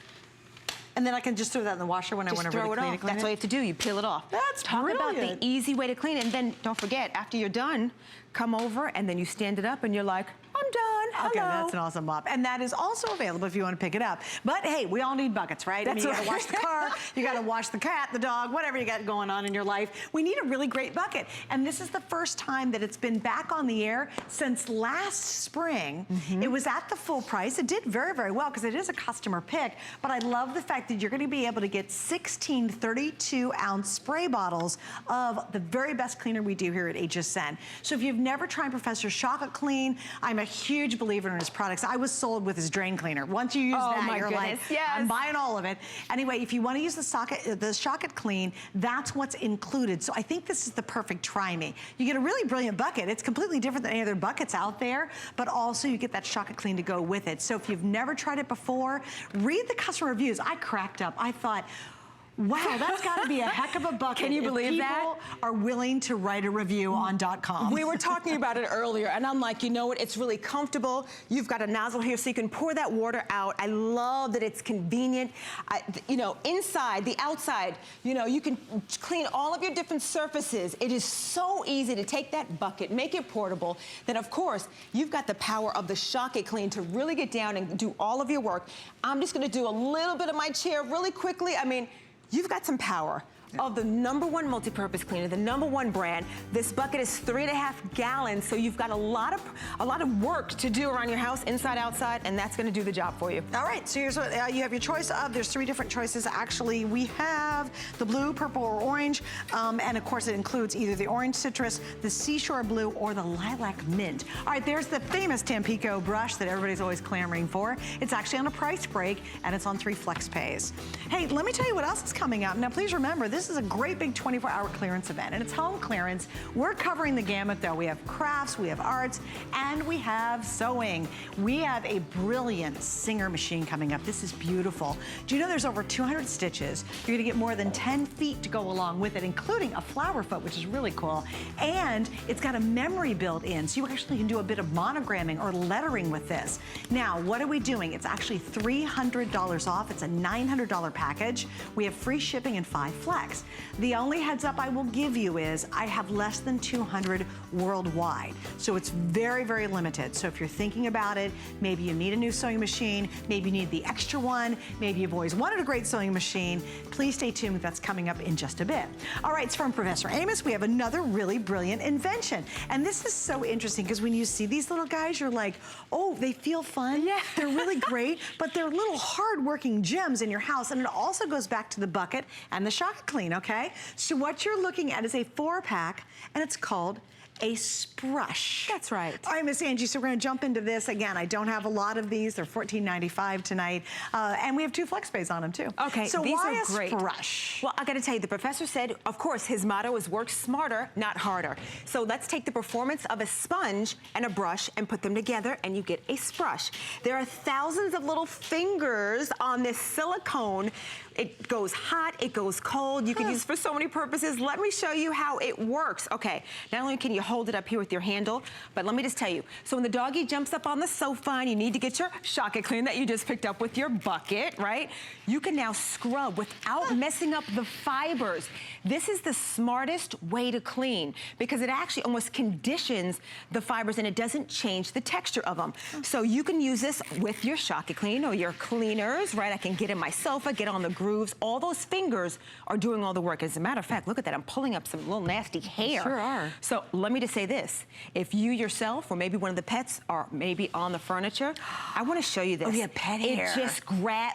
[SPEAKER 1] And then I can just throw that in the washer when I want to really clean it.
[SPEAKER 4] That's all you have to do. You peel it off.
[SPEAKER 1] That's
[SPEAKER 4] Talk
[SPEAKER 1] brilliant.
[SPEAKER 4] about the easy way to clean it. And then don't forget, after you're done, come over and then you stand it up and you're like, I'm done. Hello.
[SPEAKER 1] Okay, that's an awesome mop. And that is also available if you want to pick it up. But hey, we all need buckets, right?
[SPEAKER 4] That's
[SPEAKER 1] I mean, you gotta wash the car, you gotta wash the cat, the dog, whatever you got going on in your life. We need a really great bucket. And this is the first time that it's been back on the air since last spring. It was at the full price. It did very, very well because it is a customer pick. But I love the fact that you're gonna be able to get 16 32-ounce spray bottles of the very best cleaner we do here at HSN. So if you've never tried Professor Chocolate Clean, I'm a huge believer in his products. I was sold with his drain cleaner. Once you use that, you're like, I'm buying all of it. Anyway, if you want to use the Chocolate Clean, that's what's included. So I think this is the perfect try me. You get a really brilliant bucket. It's completely different than any other buckets out there, but also you get that Chocolate Clean to go with it. So if you've never tried it before, read the customer reviews. I cracked up. I thought, wow, that's got to be a heck of a bucket.
[SPEAKER 4] Can you believe that?
[SPEAKER 1] People are willing to write a review on .com.
[SPEAKER 4] We were talking about it earlier, and I'm like, you know what? It's really comfortable. You've got a nozzle here, so you can pour that water out. I love that it's convenient. You know, inside, the outside, you know, you can clean all of your different surfaces. It is so easy to take that bucket, make it portable. Then, of course, you've got the power of the Chocolate Clean to really get down and do all of your work. I'm just going to do a little bit of my chair really quickly. I mean, you've got some power of the #1 multi-purpose cleaner, the #1 brand. This bucket is 3.5 gallons, so you've got a lot of work to do around your house, inside, outside, and that's going to do the job for you.
[SPEAKER 1] All right, so here's what you have your choice of. There's 3 different choices. Actually, we have the blue, purple, or orange, and of course it includes either the orange citrus, the seashore blue, or the lilac mint. All right, there's the famous Tampico brush that everybody's always clamoring for. It's actually on a price break, and it's on 3 flex pays. Hey, let me tell you what else is coming up. Now, please remember, this is a great big 24-hour clearance event, and it's home clearance. We're covering the gamut, though. We have crafts, we have arts, and we have sewing. We have a brilliant Singer machine coming up. This is beautiful. Do you know there's over 200 stitches? You're gonna get more than 10 feet to go along with it, including a flower foot, which is really cool. And it's got a memory built in, so you actually can do a bit of monogramming or lettering with this. Now, what are we doing? It's actually $300 off. It's a $900 package. We have free shipping and 5 flex. The only heads up I will give you is I have less than 200 worldwide. So it's very, very limited. So if you're thinking about it, maybe you need a new sewing machine, maybe you need the extra one, maybe you've always wanted a great sewing machine, please stay tuned. That's coming up in just a bit. All right, it's from Professor Amos. We have another really brilliant invention. And this is so interesting because when you see these little guys, you're like, oh, they feel fun. Yeah. They're really great, but they're little hard-working gems in your house. And it also goes back to the bucket and the Chocolate Clean, okay? So what you're looking at is a 4-pack, and it's called a sprush.
[SPEAKER 4] That's right.
[SPEAKER 1] All right, Miss Angie, so we're gonna jump into this. Again, I don't have a lot of these. They're $14.95 tonight. And we have 2 flex pays on them too.
[SPEAKER 4] Okay,
[SPEAKER 1] so
[SPEAKER 4] these
[SPEAKER 1] why
[SPEAKER 4] are
[SPEAKER 1] a
[SPEAKER 4] great.
[SPEAKER 1] sprush?
[SPEAKER 4] Well, I gotta tell you, the professor said, of course, his motto is work smarter, not harder. So let's take the performance of a sponge and a brush and put them together and you get a sprush. There are thousands of little fingers on this silicone. It goes hot, it goes cold. You can use it for so many purposes. Let me show you how it works. Okay, not only can you hold it up here with your handle, but let me just tell you. So when the doggy jumps up on the sofa and you need to get your Shock-It Clean that you just picked up with your bucket, right? You can now scrub without messing up the fibers. This is the smartest way to clean because it actually almost conditions the fibers and it doesn't change the texture of them. So you can use this with your Shock-It Clean or your cleaners, right? I can get in my sofa, get on the grooves. All those fingers are doing all the work. As a matter of fact, look at that. I'm pulling up some little nasty hair.
[SPEAKER 1] Sure are.
[SPEAKER 4] So let me just say this. If you yourself or maybe one of the pets are maybe on the furniture, I want to show you this.
[SPEAKER 1] Oh, yeah, pet hair.
[SPEAKER 4] It just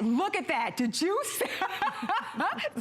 [SPEAKER 4] look at that. Did you see?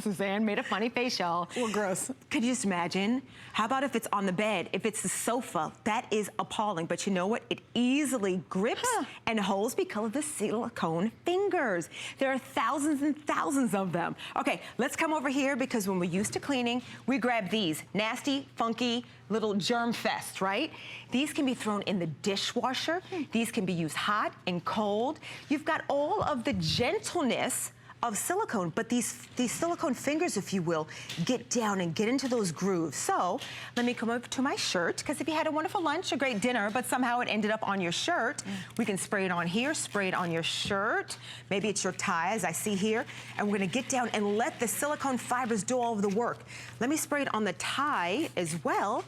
[SPEAKER 4] Suzanne made a funny face, y'all.
[SPEAKER 1] Well, gross.
[SPEAKER 4] Could you just imagine? How about if it's on the bed? If it's the sofa, that is appalling. But you know what? It easily grips and holds because of the silicone fingers. There are thousands and thousands of them. Okay, let's come over here because when we're used to cleaning, we grab these nasty, funky, little germ fest, right? These can be thrown in the dishwasher. These can be used hot and cold. You've got all of the gentleness of silicone, but these silicone fingers, if you will, get down and get into those grooves. So let me come over to my shirt, because if you had a wonderful lunch, a great dinner, but somehow it ended up on your shirt, we can spray it on here, spray it on your shirt. Maybe it's your tie, as I see here, and we're gonna get down and let the silicone fibers do all of the work. Let me spray it on the tie as well.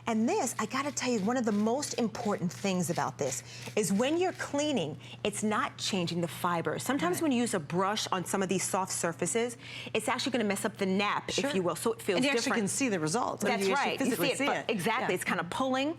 [SPEAKER 4] And this, I gotta tell you, one of the most important things about this is when you're cleaning, it's not changing the fibers. Sometimes when you use a brush on some of these soft surfaces, it's actually gonna mess up the nap, if you will, so it feels
[SPEAKER 1] and you
[SPEAKER 4] different.
[SPEAKER 1] actually can see the results.
[SPEAKER 4] That's right.
[SPEAKER 1] You physically see it.
[SPEAKER 4] Exactly, it's kind of pulling.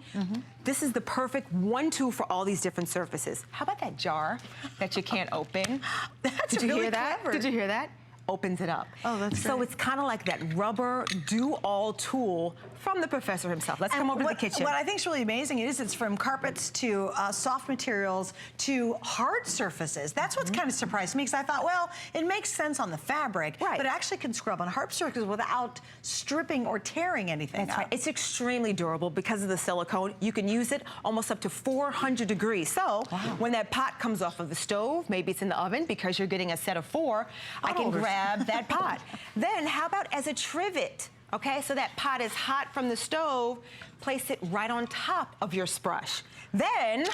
[SPEAKER 4] This is the perfect 1-2 for all these different surfaces. How about that jar that you can't open?
[SPEAKER 1] That's
[SPEAKER 4] Did you
[SPEAKER 1] really
[SPEAKER 4] hear that?
[SPEAKER 1] clever.
[SPEAKER 4] Did you hear that? Opens it up.
[SPEAKER 1] Oh, that's
[SPEAKER 4] So
[SPEAKER 1] great.
[SPEAKER 4] it's kind of like that rubber do-all tool from the professor himself. Let's come over to the kitchen.
[SPEAKER 1] What I think is really amazing is it's from carpets to soft materials to hard surfaces. That's what's kind of surprised me because I thought, well, it makes sense on the fabric, but it actually can scrub on hard surfaces without stripping or tearing anything
[SPEAKER 4] That's right. It's extremely durable because of the silicone. You can use it almost up to 400 degrees. So when that pot comes off of the stove, maybe it's in the oven because you're getting a set of 4, I can grab that pot. Then how about as a trivet? Okay, so that pot is hot from the stove, place it right on top of your sprush. Then,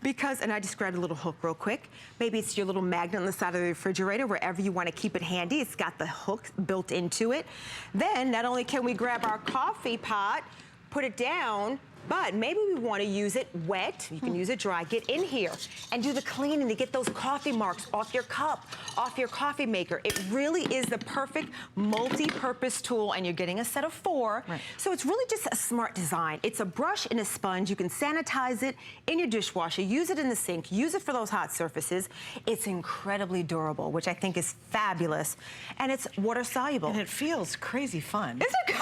[SPEAKER 4] because, and I just grabbed a little hook real quick, maybe it's your little magnet on the side of the refrigerator, wherever you want to keep it handy, it's got the hook built into it. Then, not only can we grab our coffee pot, put it down, but maybe we want to use it wet. You can use it dry. Get in here and do the cleaning to get those coffee marks off your cup, off your coffee maker. It really is the perfect multi-purpose tool, and you're getting a set of 4. So it's really just a smart design. It's a brush and a sponge. You can sanitize it in your dishwasher, use it in the sink, use it for those hot surfaces. It's incredibly durable, which I think is fabulous, and it's water soluble.
[SPEAKER 1] And it feels crazy fun.
[SPEAKER 4] Is it?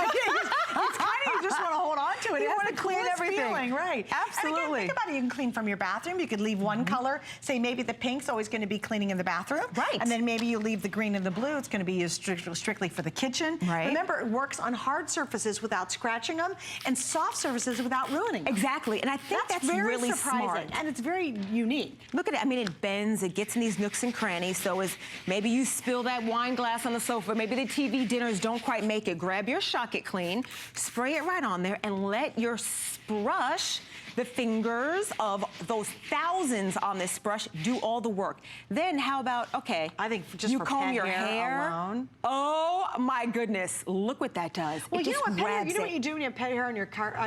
[SPEAKER 1] It's kind of, you just want to hold on to it.
[SPEAKER 4] You
[SPEAKER 1] want
[SPEAKER 4] to clean everything.
[SPEAKER 1] Feeling, right.
[SPEAKER 4] Absolutely.
[SPEAKER 1] And again, think about it. You can clean from your bathroom. You could leave one color. Say maybe the pink's always going to be cleaning in the bathroom.
[SPEAKER 4] Right.
[SPEAKER 1] And then maybe you leave the green and the blue. It's going to be used strictly for the kitchen.
[SPEAKER 4] Right.
[SPEAKER 1] Remember, it works on hard surfaces without scratching them and soft surfaces without ruining them.
[SPEAKER 4] Exactly. And I think that's
[SPEAKER 1] very
[SPEAKER 4] really
[SPEAKER 1] surprising.
[SPEAKER 4] smart.
[SPEAKER 1] And it's very unique.
[SPEAKER 4] Look at it. I mean, it bends. It gets in these nooks and crannies. So as maybe you spill that wine glass on the sofa, maybe the TV dinners don't quite make it. Grab your Shock-It Clean, spray it right on there, and let your brush, the fingers of those thousands on this brush, do all the work. Then how about, okay,
[SPEAKER 1] I think just
[SPEAKER 4] you
[SPEAKER 1] for
[SPEAKER 4] comb
[SPEAKER 1] pet
[SPEAKER 4] your
[SPEAKER 1] hair alone.
[SPEAKER 4] Oh my goodness, look what that does.
[SPEAKER 1] Well,
[SPEAKER 4] it
[SPEAKER 1] you
[SPEAKER 4] just
[SPEAKER 1] know what,
[SPEAKER 4] grabs
[SPEAKER 1] you know what
[SPEAKER 4] it.
[SPEAKER 1] you do when you have pet hair on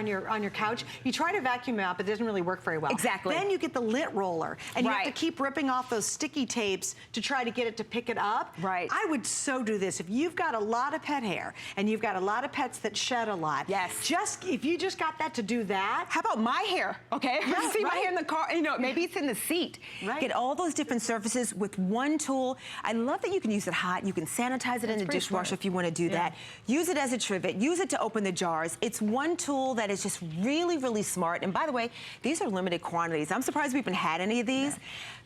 [SPEAKER 1] your couch? You try to vacuum it out, but it doesn't really work very well.
[SPEAKER 4] Exactly.
[SPEAKER 1] Then you get the lint roller, and you have to keep ripping off those sticky tapes to try to get it to pick it up.
[SPEAKER 4] Right.
[SPEAKER 1] I would so do this. If you've got a lot of pet hair, and you've got a lot of pets that shed a lot, if you just got that to do that.
[SPEAKER 4] How about my hair? hair, okay?
[SPEAKER 1] Yeah,
[SPEAKER 4] See my
[SPEAKER 1] right.
[SPEAKER 4] hair in the car, you know, maybe it's in the seat.
[SPEAKER 1] Right.
[SPEAKER 4] Get all those different surfaces with one tool. I love that you can use it hot. You can sanitize it in the dishwasher if you want to do that. Use it as a trivet. Use it to open the jars. It's one tool that is just really, really smart. And by the way, these are limited quantities. I'm surprised we even had any of these.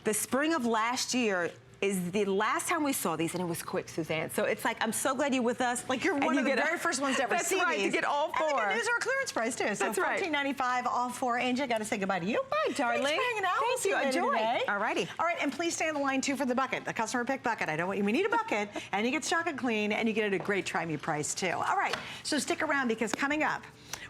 [SPEAKER 4] The spring of last year is the last time we saw these, and it was quick, Suzanne. So it's like, I'm so glad you're with us.
[SPEAKER 1] Like you're one of the very first ones to ever see
[SPEAKER 4] right,
[SPEAKER 1] these.
[SPEAKER 4] to get all four.
[SPEAKER 1] And the good news are a clearance price too. So
[SPEAKER 4] That's right.
[SPEAKER 1] $14.95, all four. Angie, I got to say goodbye to you.
[SPEAKER 4] Bye, darling.
[SPEAKER 1] Thanks for hanging out.
[SPEAKER 4] Thank
[SPEAKER 1] We'll see
[SPEAKER 4] you.
[SPEAKER 1] later
[SPEAKER 4] Enjoy.
[SPEAKER 1] today.
[SPEAKER 4] All righty.
[SPEAKER 1] All right, and please stay on the line too for the bucket, the customer pick bucket. I know what you mean. You need a bucket, and you get chocolate clean, and you get it at a great Try Me price too. All right, so stick around because coming up,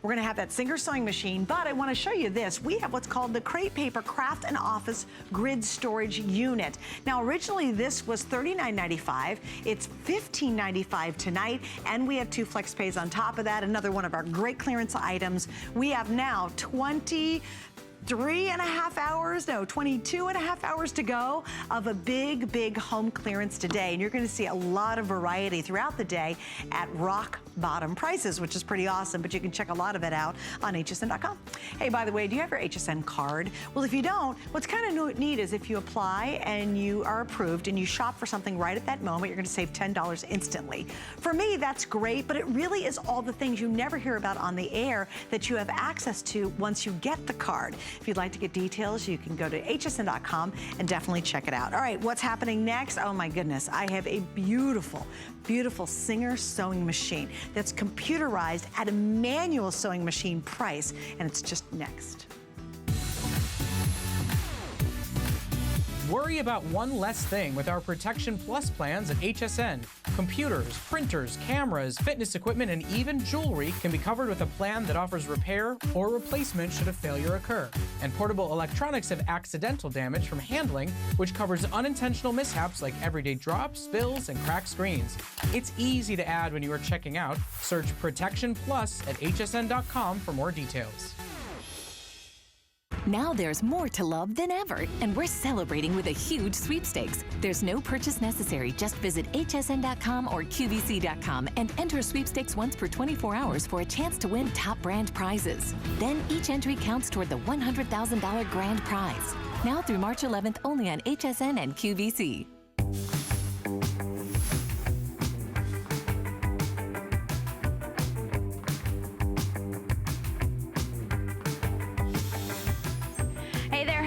[SPEAKER 1] we're going to have that Singer sewing machine, but I want to show you this. We have what's called the Crate Paper Craft and Office Grid Storage Unit. Now, originally this was $39.95. It's $15.95 tonight, and we have 2 flex pays on top of that. Another one of our great clearance items. We have now 22 and a half hours to go of a big home clearance today. And you're going to see a lot of variety throughout the day at rock bottom prices, which is pretty awesome, but you can check a lot of it out on hsn.com. Hey, by the way, do you have your HSN card? Well, if you don't, what's kind of neat is if you apply and you are approved and you shop for something right at that moment, you're going to save $10 instantly. For me, that's great, but it really is all the things you never hear about on the air that you have access to once you get the card. If you'd like to get details, you can go to hsn.com and definitely check it out. All right, what's happening next? Oh my goodness, I have a beautiful Singer sewing machine that's computerized at a manual sewing machine price, and it's just next.
[SPEAKER 5] Worry about one less thing with our Protection Plus plans at HSN. Computers, printers, cameras, fitness equipment, and even jewelry can be covered with a plan that offers repair or replacement should a failure occur. And portable electronics have accidental damage from handling, which covers unintentional mishaps like everyday drops, spills, and cracked screens. It's easy to add when you are checking out. Search Protection Plus at hsn.com for more details.
[SPEAKER 6] Now there's more to love than ever, and we're celebrating with a huge sweepstakes. There's no purchase necessary. Just visit hsn.com or qvc.com and enter sweepstakes once per 24 hours for a chance to win top brand prizes. Then each entry counts toward the $100,000 grand prize. Now through March 11th only on HSN and QVC.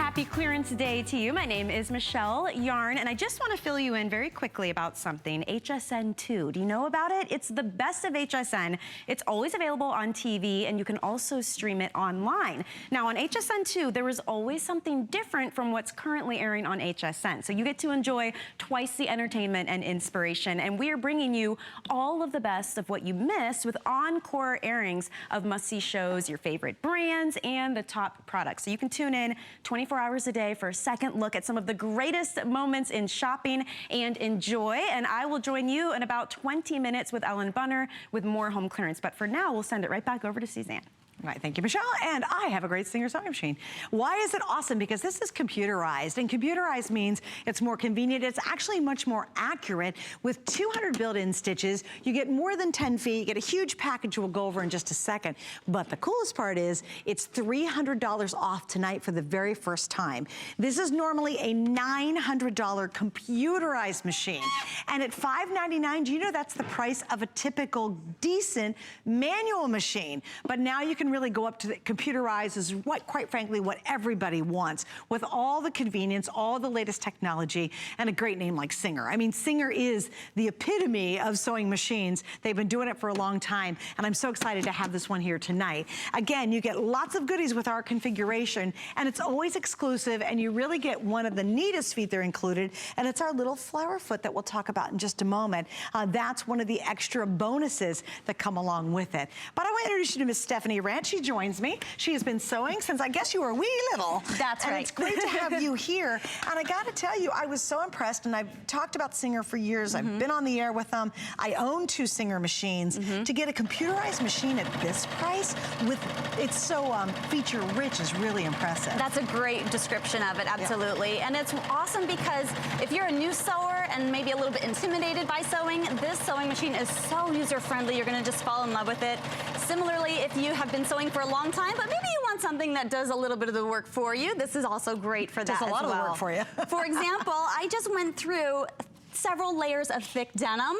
[SPEAKER 7] Happy Clearance Day to you. My name is Michelle Yarn, and I just want to fill you in very quickly about something, HSN 2. Do you know about it? It's the best of HSN. It's always available on TV, and you can also stream it online. Now, on HSN 2, there is always something different from what's currently airing on HSN. So you get to enjoy twice the entertainment and inspiration, and we are bringing you all of the best of what you missed with encore airings of must-see shows, your favorite brands, and the top products. So you can tune in 24 hours a day for a second look at some of the greatest moments in shopping and enjoy. And I will join you in about 20 minutes with Ellen Bunner with more home clearance. But for now, we'll send it right back over to Suzanne.
[SPEAKER 1] All right, thank you, Michelle. And I have a great Singer sewing machine. Why is it awesome? Because this is computerized, and computerized means it's more convenient. It's actually much more accurate. With 200 built-in stitches, you get more than 10 feet. You get a huge package we'll go over in just a second. But the coolest part is it's $300 off tonight for the very first time. This is normally a $900 computerized machine. And at $599, do you know that's the price of a typical decent manual machine? But now you can really go up to the computerized is what, quite frankly, what everybody wants with all the convenience, all the latest technology, and a great name like Singer. I mean, Singer is the epitome of sewing machines. They've been doing it for a long time, and I'm so excited to have this one here tonight. Again, you get lots of goodies with our configuration, and it's always exclusive, and you really get one of the neatest feet they're included, and it's our little flower foot that we'll talk about in just a moment. That's one of the extra bonuses that come along with it. But I want to introduce you to Miss Stephanie Rand. She joins me. She has been sewing since I guess you were wee little.
[SPEAKER 7] That's
[SPEAKER 1] and
[SPEAKER 7] right.
[SPEAKER 1] It's great to have you here. And I got to tell you, I was so impressed, and I've talked about Singer for years. I've been on the air with them. I own 2 Singer machines. To get a computerized machine at this price, with it's so feature rich, is really impressive.
[SPEAKER 8] That's a great description of it, absolutely. Yeah. And it's awesome because if you're a new sewer and maybe a little bit intimidated by sewing, this sewing machine is so user-friendly. You're gonna just fall in love with it. Similarly, if you have been sewing for a long time, but maybe you want something that does a little bit of the work for you, this is also great for that as well.
[SPEAKER 1] Does a lot of the work for you.
[SPEAKER 8] For example, I just went through several layers of thick denim,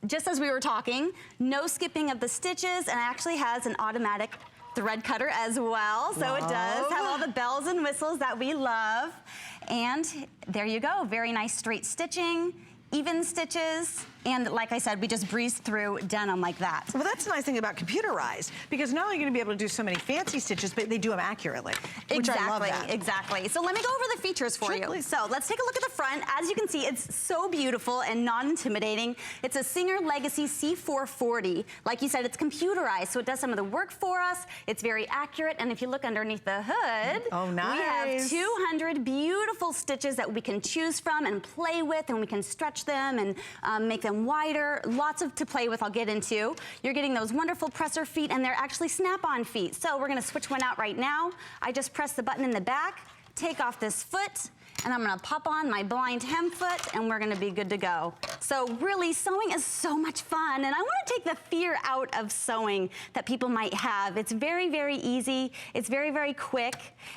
[SPEAKER 8] just as we were talking. No skipping of the stitches, and it actually has an automatic thread cutter as well. So it does have all the bells and whistles that we love. And there you go, very nice straight stitching, even stitches, and like I said, we just breezed through denim like that.
[SPEAKER 1] Well, that's the nice thing about computerized, because not only are you going to be able to do so many fancy stitches, but they do them accurately, which I love that.
[SPEAKER 8] Exactly. So let me go over the features for you.
[SPEAKER 1] Please.
[SPEAKER 8] So let's take a look at the front. As you can see, it's so beautiful and non-intimidating. It's a Singer Legacy C440. Like you said, it's computerized, so it does some of the work for us. It's very accurate, and if you look underneath the hood, we have 200 beautiful stitches that we can choose from and play with, and we can stretch them and make them wider. Lots to play with I'll get into. You're getting those wonderful presser feet, and they're actually snap-on feet. So we're gonna switch one out right now. I just press the button in the back, take off this foot, and I'm gonna pop on my blind hem foot, and we're gonna be good to go. So really, sewing is so much fun, and I wanna take the fear out of sewing that people might have. It's very, very easy. It's very, very quick,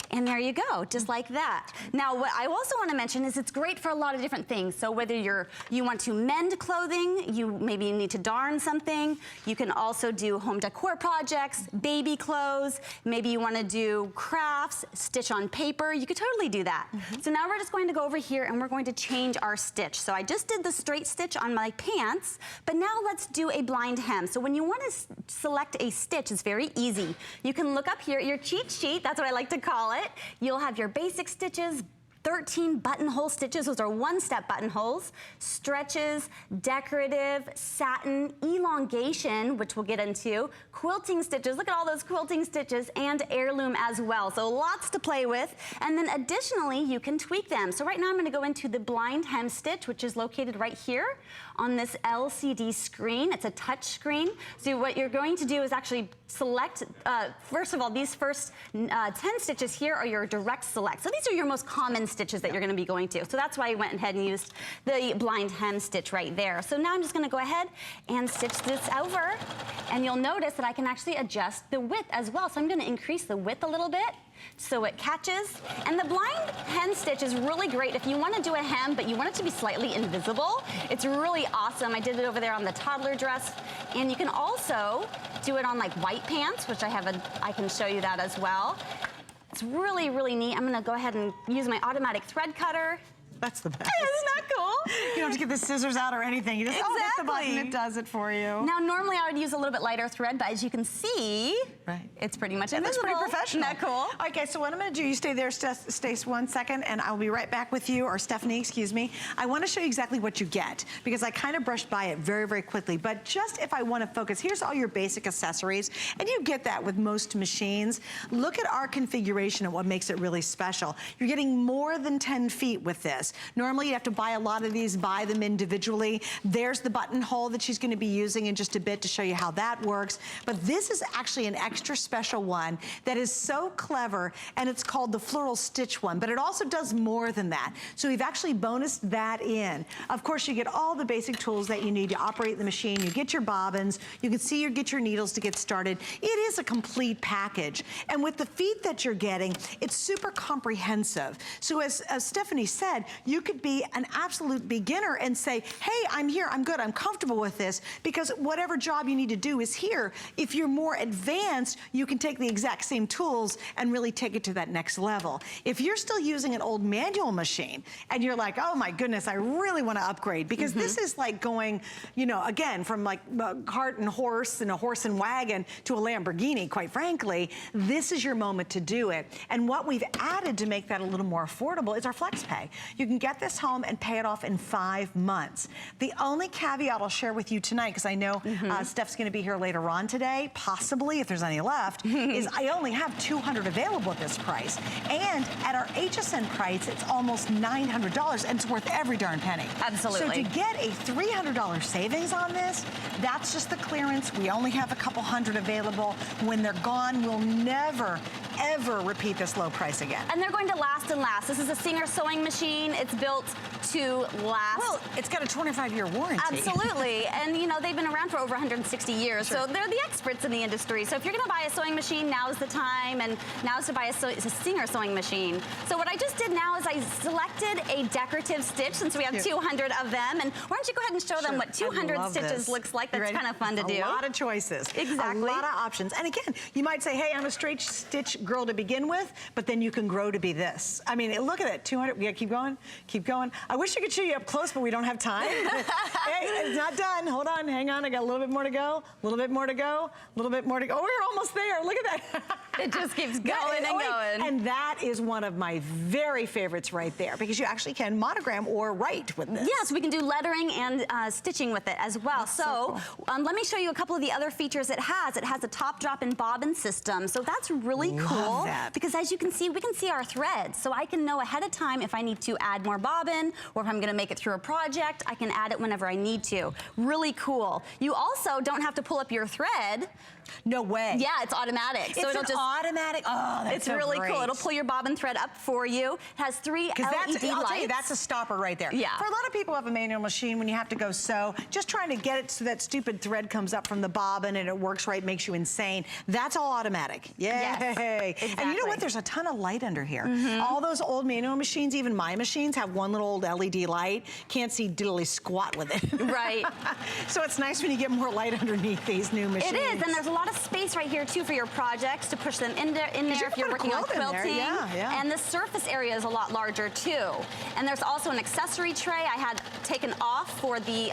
[SPEAKER 8] and there you go, just like that. Now, what I also wanna mention is it's great for a lot of different things. So whether you want to mend clothing, you maybe need to darn something, you can also do home decor projects, baby clothes, maybe you wanna do crafts, stitch on paper, you could totally do that. So now we're just going to go over here and we're going to change our stitch. So I just did the straight stitch on my pants, but now let's do a blind hem. So when you want to select a stitch, it's very easy. You can look up here at your cheat sheet, that's what I like to call it. You'll have your basic stitches, 13 buttonhole stitches, those are one-step buttonholes, stretches, decorative, satin, elongation, which we'll get into, quilting stitches, look at all those quilting stitches, and heirloom as well. So lots to play with, and then additionally, you can tweak them. So right now I'm gonna go into the blind hem stitch, which is located right here on this LCD screen. It's a touch screen. So what you're going to do is actually select, first of all, these first 10 stitches here are your direct select. So these are your most common stitches that you're gonna be going to. So that's why I went ahead and used the blind hem stitch right there. So now I'm just gonna go ahead and stitch this over, and you'll notice that I can actually adjust the width as well. So I'm gonna increase the width a little bit so it catches. And the blind hem stitch is really great if you want to do a hem, but you want it to be slightly invisible. It's really awesome. I did it over there on the toddler dress. And you can also do it on like white pants, which I can show you that as well. It's really, really neat. I'm gonna go ahead and use my automatic thread cutter.
[SPEAKER 1] That's the best.
[SPEAKER 8] Isn't that cool?
[SPEAKER 1] You don't have to get the scissors out or anything. You just hit the button, it does it for you.
[SPEAKER 8] Now, normally I would use a little bit lighter thread, but as you can see, it's pretty much invisible.
[SPEAKER 1] That's pretty professional.
[SPEAKER 8] Isn't that cool?
[SPEAKER 1] Okay, so what I'm gonna do, you stay there, Stace, 1 second, and I'll be right back with you, or Stephanie, excuse me. I wanna show you exactly what you get, because I kind of brushed by it very, very quickly, but just if I wanna focus, here's all your basic accessories, and you get that with most machines. Look at our configuration and what makes it really special. You're getting more than 10 feet with this. Normally you have to buy a lot of these, buy them individually. There's the buttonhole that she's gonna be using in just a bit to show you how that works. But this is actually an extra special one that is so clever, and it's called the floral stitch one, but it also does more than that. So we've actually bonused that in. Of course, you get all the basic tools that you need to operate the machine. You get your bobbins, you can see get your needles to get started. It is a complete package. And with the feet that you're getting, it's super comprehensive. So as Stephanie said, you could be an absolute beginner and say, hey, I'm here, I'm good, I'm comfortable with this, because whatever job you need to do is here. If you're more advanced, you can take the exact same tools and really take it to that next level. If you're still using an old manual machine and you're like, oh my goodness, I really want to upgrade, because this is like going, you know, again, from like a cart and horse and a horse and wagon to a Lamborghini, quite frankly, this is your moment to do it. And what we've added to make that a little more affordable is our flex pay. You can get this home and pay it off in 5 months. The only caveat I'll share with you tonight, because I know Steph's gonna be here later on today, possibly, if there's any left, is I only have 200 available at this price. And at our HSN price, it's almost $900, and it's worth every darn penny.
[SPEAKER 8] Absolutely.
[SPEAKER 1] So to get a $300 savings on this, that's just the clearance. We only have a couple hundred available. When they're gone, we'll never, ever repeat this low price again.
[SPEAKER 8] And they're going to last and last. This is a Singer sewing machine. It's built to last.
[SPEAKER 1] Well, it's got a 25-year warranty.
[SPEAKER 8] Absolutely. And you know, they've been around for over 160 years,
[SPEAKER 1] Sure.
[SPEAKER 8] so they're the experts in the industry. So if you're gonna buy a sewing machine, now's the time, and now's to buy a Singer sewing machine. So what I just did now is I selected a decorative stitch, since we have
[SPEAKER 1] Cute.
[SPEAKER 8] 200 of them, and why don't you go ahead and show them what 200
[SPEAKER 1] I love
[SPEAKER 8] stitches
[SPEAKER 1] this.
[SPEAKER 8] looks like.
[SPEAKER 1] You
[SPEAKER 8] That's
[SPEAKER 1] ready?
[SPEAKER 8] kind of fun to do.
[SPEAKER 1] A lot of choices.
[SPEAKER 8] Exactly.
[SPEAKER 1] A lot of options. And again, you might say, hey, I'm a straight stitch girl to begin with, but then you can grow to be this. I mean, look at it, 200, yeah, keep going, keep going. I wish I could show you up close, but we don't have time. Hey, it's not done. Hold on, hang on, I got a little bit more to go, a little bit more to go, a little bit more to go. Oh, we're almost there, look at that.
[SPEAKER 8] It just keeps going and going.
[SPEAKER 1] And that is one of my very favorites right there, because you actually can monogram or write with this.
[SPEAKER 8] Yes, we can do lettering and stitching with it as well.
[SPEAKER 1] That's so cool.
[SPEAKER 8] Let me show you a couple of the other features it has. It has a top drop and bobbin system, so that's really
[SPEAKER 1] Love
[SPEAKER 8] cool.
[SPEAKER 1] that.
[SPEAKER 8] Because as you can see, we can see our threads, so I can know ahead of time if I need to add more bobbin, or if I'm gonna make it through a project, I can add it whenever I need to. Really cool. You also don't have to pull up your thread.
[SPEAKER 1] No way.
[SPEAKER 8] Yeah, it's automatic.
[SPEAKER 1] It's
[SPEAKER 8] So it'll just
[SPEAKER 1] automatic. Oh, that's
[SPEAKER 8] It's
[SPEAKER 1] so
[SPEAKER 8] really
[SPEAKER 1] great.
[SPEAKER 8] cool. It'll pull your bobbin thread up for you. It has 3 LED lights.
[SPEAKER 1] I'll tell you, that's a stopper right there.
[SPEAKER 8] Yeah.
[SPEAKER 1] For a lot of people who have a manual machine, when you have to go sew, just trying to get it so that stupid thread comes up from the bobbin and it works right, makes you insane. That's all automatic. Yay.
[SPEAKER 8] Yes,
[SPEAKER 1] And you know
[SPEAKER 8] exactly.
[SPEAKER 1] what? There's a ton of light under here. All those old manual machines, even my machines, have one little old LED light. Can't see diddly squat with it.
[SPEAKER 8] Right.
[SPEAKER 1] So it's nice when you get more light underneath these new machines.
[SPEAKER 8] It is, and there's a lot of space right here too for your projects to push them in there
[SPEAKER 1] you
[SPEAKER 8] if
[SPEAKER 1] can
[SPEAKER 8] you're
[SPEAKER 1] put a
[SPEAKER 8] working on
[SPEAKER 1] quilt in there,
[SPEAKER 8] quilting.
[SPEAKER 1] yeah.
[SPEAKER 8] And the surface area is a lot larger too. And there's also an accessory tray I had taken off for the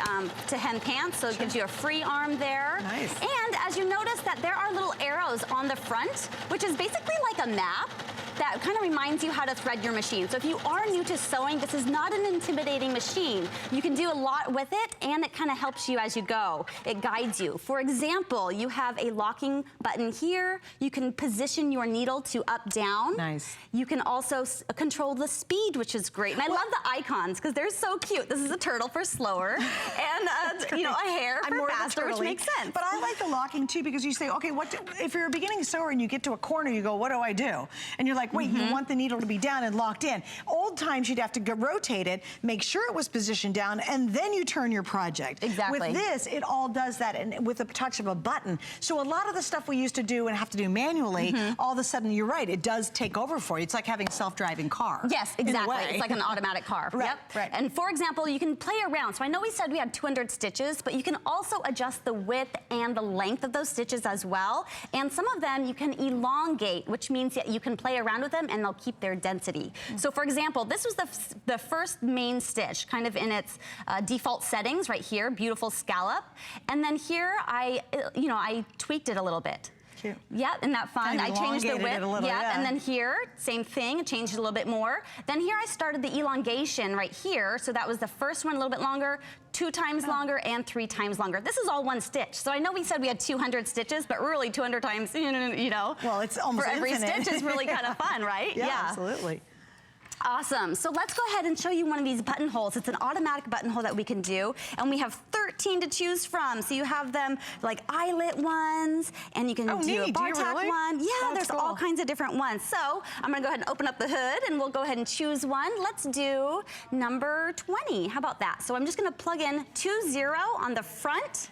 [SPEAKER 8] to hem pants, so it gives you a free arm there.
[SPEAKER 1] Nice.
[SPEAKER 8] And as you notice that there are little arrows on the front, which is basically like a map that kind of reminds you how to thread your machine. So if you are new to sewing, this is not an intimidating machine. You can do a lot with it, and it kind of helps you as you go. It guides you. For example, you have a locking button here. You can position your needle to up, down.
[SPEAKER 1] Nice.
[SPEAKER 8] You can also control the speed, which is great. And I love the icons because they're so cute. This is a turtle for slower, and you know, a hare
[SPEAKER 1] I'm
[SPEAKER 8] for
[SPEAKER 1] more of a
[SPEAKER 8] faster, which
[SPEAKER 1] turtle-y.
[SPEAKER 8] makes sense.
[SPEAKER 1] But I like the locking too, because you say, okay, if you're a beginning sewer and you get to a corner, you go, what do I do? And you're like, wait, you want the needle to be down and locked in. Old times, you'd have to rotate it, make sure it was positioned down, and then you turn your project.
[SPEAKER 8] Exactly.
[SPEAKER 1] With this, it all does that, and with a touch of a button. So a lot of the stuff we used to do and have to do manually, all of a sudden, you're right, it does take over for you. It's like having a self-driving car.
[SPEAKER 8] Yes,
[SPEAKER 1] in a
[SPEAKER 8] exactly.
[SPEAKER 1] way.
[SPEAKER 8] It's like an automatic car.
[SPEAKER 1] Right,
[SPEAKER 8] Yep.
[SPEAKER 1] right.
[SPEAKER 8] And for example, you can play around. So I know we said we had 200 stitches, but you can also adjust the width and the length of those stitches as well. And some of them you can elongate, which means that you can play around with them and they'll keep their density. So for example, this was the first main stitch, kind of in its default settings right here, beautiful scallop. And then here I tweaked it a little bit.
[SPEAKER 1] Cute.
[SPEAKER 8] Yeah, isn't that fun?
[SPEAKER 1] Kind of
[SPEAKER 8] I changed the
[SPEAKER 1] elongated
[SPEAKER 8] width.
[SPEAKER 1] it a little, yeah.
[SPEAKER 8] And then here, same thing, changed it a little bit more. Then here I started the elongation right here. So that was the first one, a little bit longer, 2 times longer, and 3 times longer. This is all one stitch. So I know we said we had 200 stitches, but really 200 times, you know.
[SPEAKER 1] Well, it's almost
[SPEAKER 8] for every
[SPEAKER 1] infinite.
[SPEAKER 8] stitch is really kind of fun, right?
[SPEAKER 1] Yeah, absolutely.
[SPEAKER 8] Awesome. So let's go ahead and show you one of these buttonholes. It's an automatic buttonhole that we can do, and we have 13 to choose from. So you have them like eyelet ones, and you can do a
[SPEAKER 1] neat.
[SPEAKER 8] bar
[SPEAKER 1] Do you
[SPEAKER 8] tack
[SPEAKER 1] really?
[SPEAKER 8] one. Yeah,
[SPEAKER 1] That's
[SPEAKER 8] there's all
[SPEAKER 1] cool.
[SPEAKER 8] kinds of different ones. So I'm gonna go ahead and open up the hood, and we'll go ahead and choose one. Let's do number 20. How about that? So I'm just gonna plug in 20 on the front.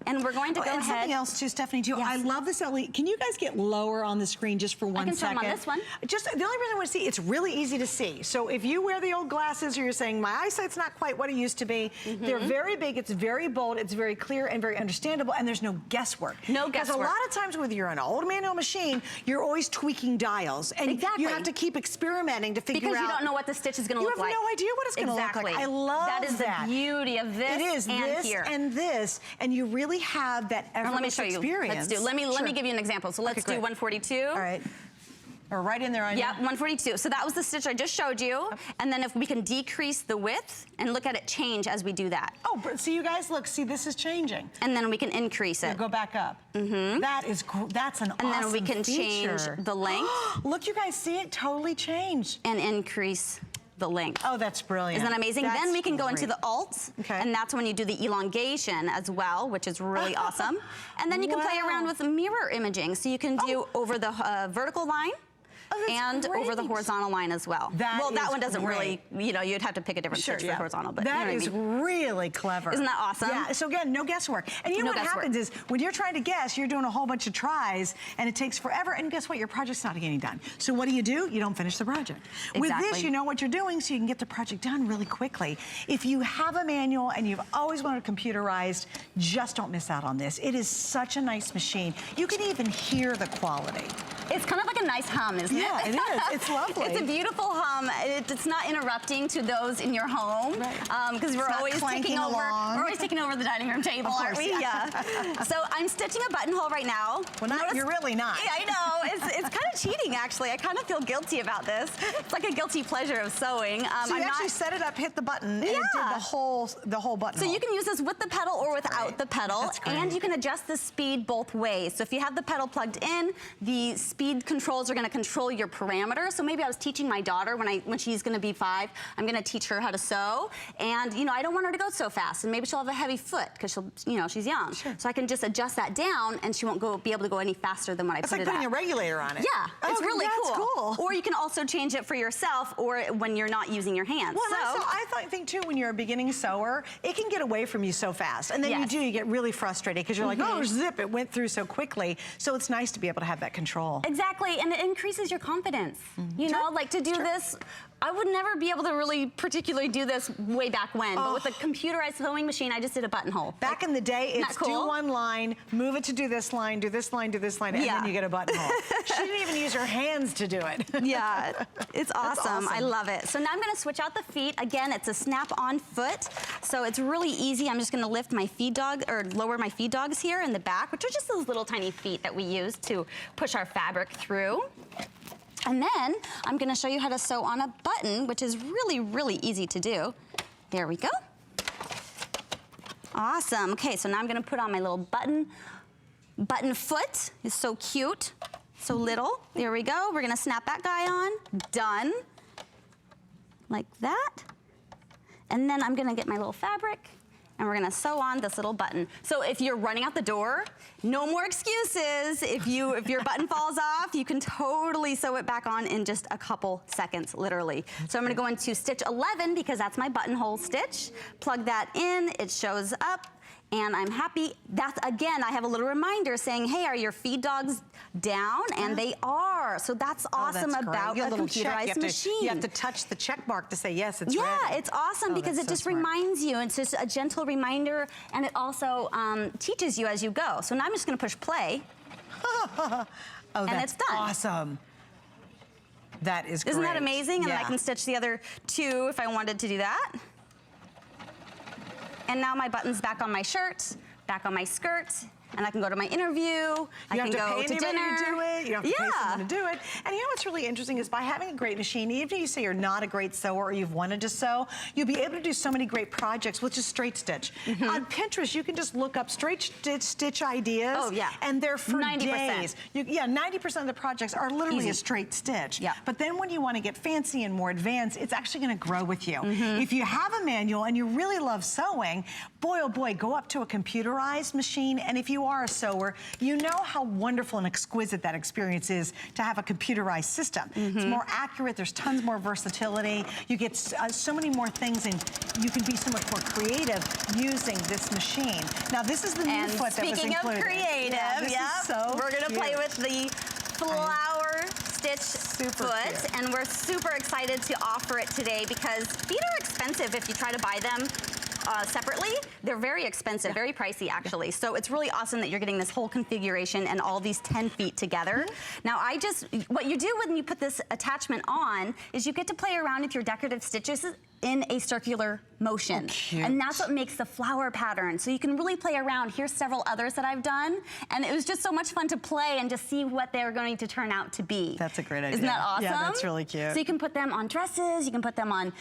[SPEAKER 8] And we're going to go
[SPEAKER 1] and
[SPEAKER 8] ahead.
[SPEAKER 1] something else too, Stephanie, too.
[SPEAKER 8] Yes.
[SPEAKER 1] I love this LED. Can you guys get lower on the screen just for 1
[SPEAKER 8] can
[SPEAKER 1] second?
[SPEAKER 8] turn 'em on this one.
[SPEAKER 1] Just the only reason I want to see, it's really easy to see. So if you wear the old glasses or you're saying my eyesight's not quite what it used to be, they're very big, it's very bold, it's very clear and very understandable, and there's no guesswork.
[SPEAKER 8] No
[SPEAKER 1] Because a
[SPEAKER 8] guesswork.
[SPEAKER 1] lot of times with your an old manual machine, you're always tweaking dials, and
[SPEAKER 8] Exactly.
[SPEAKER 1] you have to keep experimenting to figure out.
[SPEAKER 8] Because you don't know what the stitch is going to look like.
[SPEAKER 1] You have no idea what it's going to look like. I love that.
[SPEAKER 8] That is the beauty of this
[SPEAKER 1] It is
[SPEAKER 8] and
[SPEAKER 1] this
[SPEAKER 8] here.
[SPEAKER 1] and this, and you really have that
[SPEAKER 8] Now, let me show you.
[SPEAKER 1] experience.
[SPEAKER 8] Let me
[SPEAKER 1] Sure.
[SPEAKER 8] give you an example. So let's
[SPEAKER 1] Okay,
[SPEAKER 8] do
[SPEAKER 1] great.
[SPEAKER 8] 142.
[SPEAKER 1] All right. Or right in there on
[SPEAKER 8] Yep, 142. So that was the stitch I just showed you. And then if we can decrease the width and look at it change as we do that.
[SPEAKER 1] Oh, see you guys, look, see this is changing.
[SPEAKER 8] And then we can increase it.
[SPEAKER 1] Go back up. That is, that's an awesome
[SPEAKER 8] And then we can
[SPEAKER 1] feature.
[SPEAKER 8] change the length
[SPEAKER 1] Look, you guys see it totally changed.
[SPEAKER 8] and increase the length.
[SPEAKER 1] Oh, that's brilliant.
[SPEAKER 8] Isn't that amazing?
[SPEAKER 1] That's
[SPEAKER 8] then we can go into
[SPEAKER 1] great.
[SPEAKER 8] the alt,
[SPEAKER 1] Okay.
[SPEAKER 8] and that's when you do the elongation as well, which is really awesome. And then you can play
[SPEAKER 1] Wow.
[SPEAKER 8] around with mirror imaging. So you can do over the vertical line, and over the horizontal line as well. That one doesn't really, you know, you'd have to pick a different stitch for the horizontal, but
[SPEAKER 1] that
[SPEAKER 8] you know
[SPEAKER 1] is really clever.
[SPEAKER 8] Isn't that awesome?
[SPEAKER 1] Yeah, so again, no guesswork. And you know what happens is when you're trying to guess, you're doing a whole bunch of tries and it takes forever, and guess what? Your project's not getting done. So what do? You don't finish the project.
[SPEAKER 8] Exactly.
[SPEAKER 1] With this, you know what you're doing, so you can get the project done really quickly. If you have a manual and you've always wanted computerized, just don't miss out on this. It is such a nice machine. You can even hear the quality.
[SPEAKER 8] It's kind of like a nice hum, isn't it?
[SPEAKER 1] Yeah, it is. It's lovely.
[SPEAKER 8] It's a beautiful hum. It's not interrupting to those in your home, because we're always taking over. We're always taking over the dining room table, aren't we? Yeah. So I'm stitching a buttonhole right now.
[SPEAKER 1] Well, you're really not.
[SPEAKER 8] Yeah, I know. It's kind of cheating, actually. I kind of feel guilty about this. It's like a guilty pleasure of sewing.
[SPEAKER 1] So you actually set it up, hit the button, and it did the whole button.
[SPEAKER 8] So you can use this with the pedal or without the pedal,
[SPEAKER 1] That's great.
[SPEAKER 8] and you can adjust the speed both ways. So if you have the pedal plugged in, the speed controls are going to control your parameter. So maybe I was teaching my daughter when she's going to be 5, I'm going to teach her how to sew, and you know, I don't want her to go so fast, and maybe she'll have a heavy foot because she's young. Sure. So I can just adjust that down, and she won't be able to go any faster than what I put it at.
[SPEAKER 1] It's like putting a regulator on it.
[SPEAKER 8] Yeah, it's really cool. Or you can also change it for yourself, or when you're not using your hands.
[SPEAKER 1] Well, I think too, when you're a beginning sewer, it can get away from you so fast, and then you get really frustrated because you're like, oh, zip, it went through so quickly. So it's nice to be able to have that control.
[SPEAKER 8] Exactly, and it increases your confidence. You know, like to do this, I would never be able to really particularly do this way back when, but with a computerized sewing machine, I just did a buttonhole.
[SPEAKER 1] Back in the day, it's do one line, move it to do this line, do this line, do this line, and then you get a buttonhole. She didn't even use her hands to do it.
[SPEAKER 8] Yeah, it's awesome. I love it. So now I'm going to switch out the feet. Again, it's a snap-on foot, so it's really easy. I'm just going to lift my feed dog, or lower my feed dogs here in the back, which are just those little tiny feet that we use to push our fabric through. And then I'm going to show you how to sew on a button, which is really, really easy to do. There we go. Awesome. Okay, so now I'm going to put on my little button foot. It's so cute, so little. There we go. We're going to snap that guy on. Done. Like that. And then I'm going to get my little fabric, and we're gonna sew on this little button. So if you're running out the door, no more excuses. If your button falls off, you can totally sew it back on in just a couple seconds, literally. So I'm gonna go into stitch 11 because that's my buttonhole stitch. Plug that in, it shows up, and I'm happy. That's, again, I have a little reminder saying, hey, are your feed dogs down? And they are. So that's awesome about a computerized machine.
[SPEAKER 1] You have to touch the check mark to say, yes, it's ready.
[SPEAKER 8] Yeah, it's awesome because it just reminds you. It's just a gentle reminder, and it also teaches you as you go. So now I'm just going to push play. And it's done.
[SPEAKER 1] Awesome. That is great.
[SPEAKER 8] Isn't that amazing? And then I can stitch the other 2 if I wanted to do that. And now my button's back on my shirt, back on my skirt, and I can go to my interview. I can go to dinner.
[SPEAKER 1] You don't have to pay anybody to do it. You don't have to pay someone to do it. And you know what's really interesting is by having a great machine, even if you say you're not a great sewer or you've wanted to sew, you'll be able to do so many great projects with just straight stitch. On Pinterest, you can just look up straight stitch ideas.
[SPEAKER 8] Oh, yeah.
[SPEAKER 1] And they're for
[SPEAKER 8] 90%.
[SPEAKER 1] days. 90% of the projects are literally a straight stitch.
[SPEAKER 8] Yeah.
[SPEAKER 1] But then when you want to get fancy and more advanced, it's actually going to grow with you. If you have a manual and you really love sewing, boy, oh boy, go up to a computerized machine, and if you are a sewer, you know how wonderful and exquisite that experience is to have a computerized system. It's more accurate, there's tons more versatility, you get so many more things, and you can be so much more creative using this machine. Now this is the new foot that was included.
[SPEAKER 8] Speaking of creative, we're gonna play with the flower stitch foot, and we're super excited to offer it today because feet are expensive if you try to buy them separately. They're very expensive, very pricey actually. So it's really awesome that you're getting this whole configuration and all these 10 feet together. Now what you do when you put this attachment on is you get to play around with your decorative stitches in a circular motion. And that's what makes the flower pattern. So you can really play around. Here's several others that I've done. And it was just so much fun to play and just see what they're going to turn out to be.
[SPEAKER 1] That's a great idea.
[SPEAKER 8] Isn't that awesome?
[SPEAKER 1] Yeah, that's really cute.
[SPEAKER 8] So you can put them on dresses, you can put them on,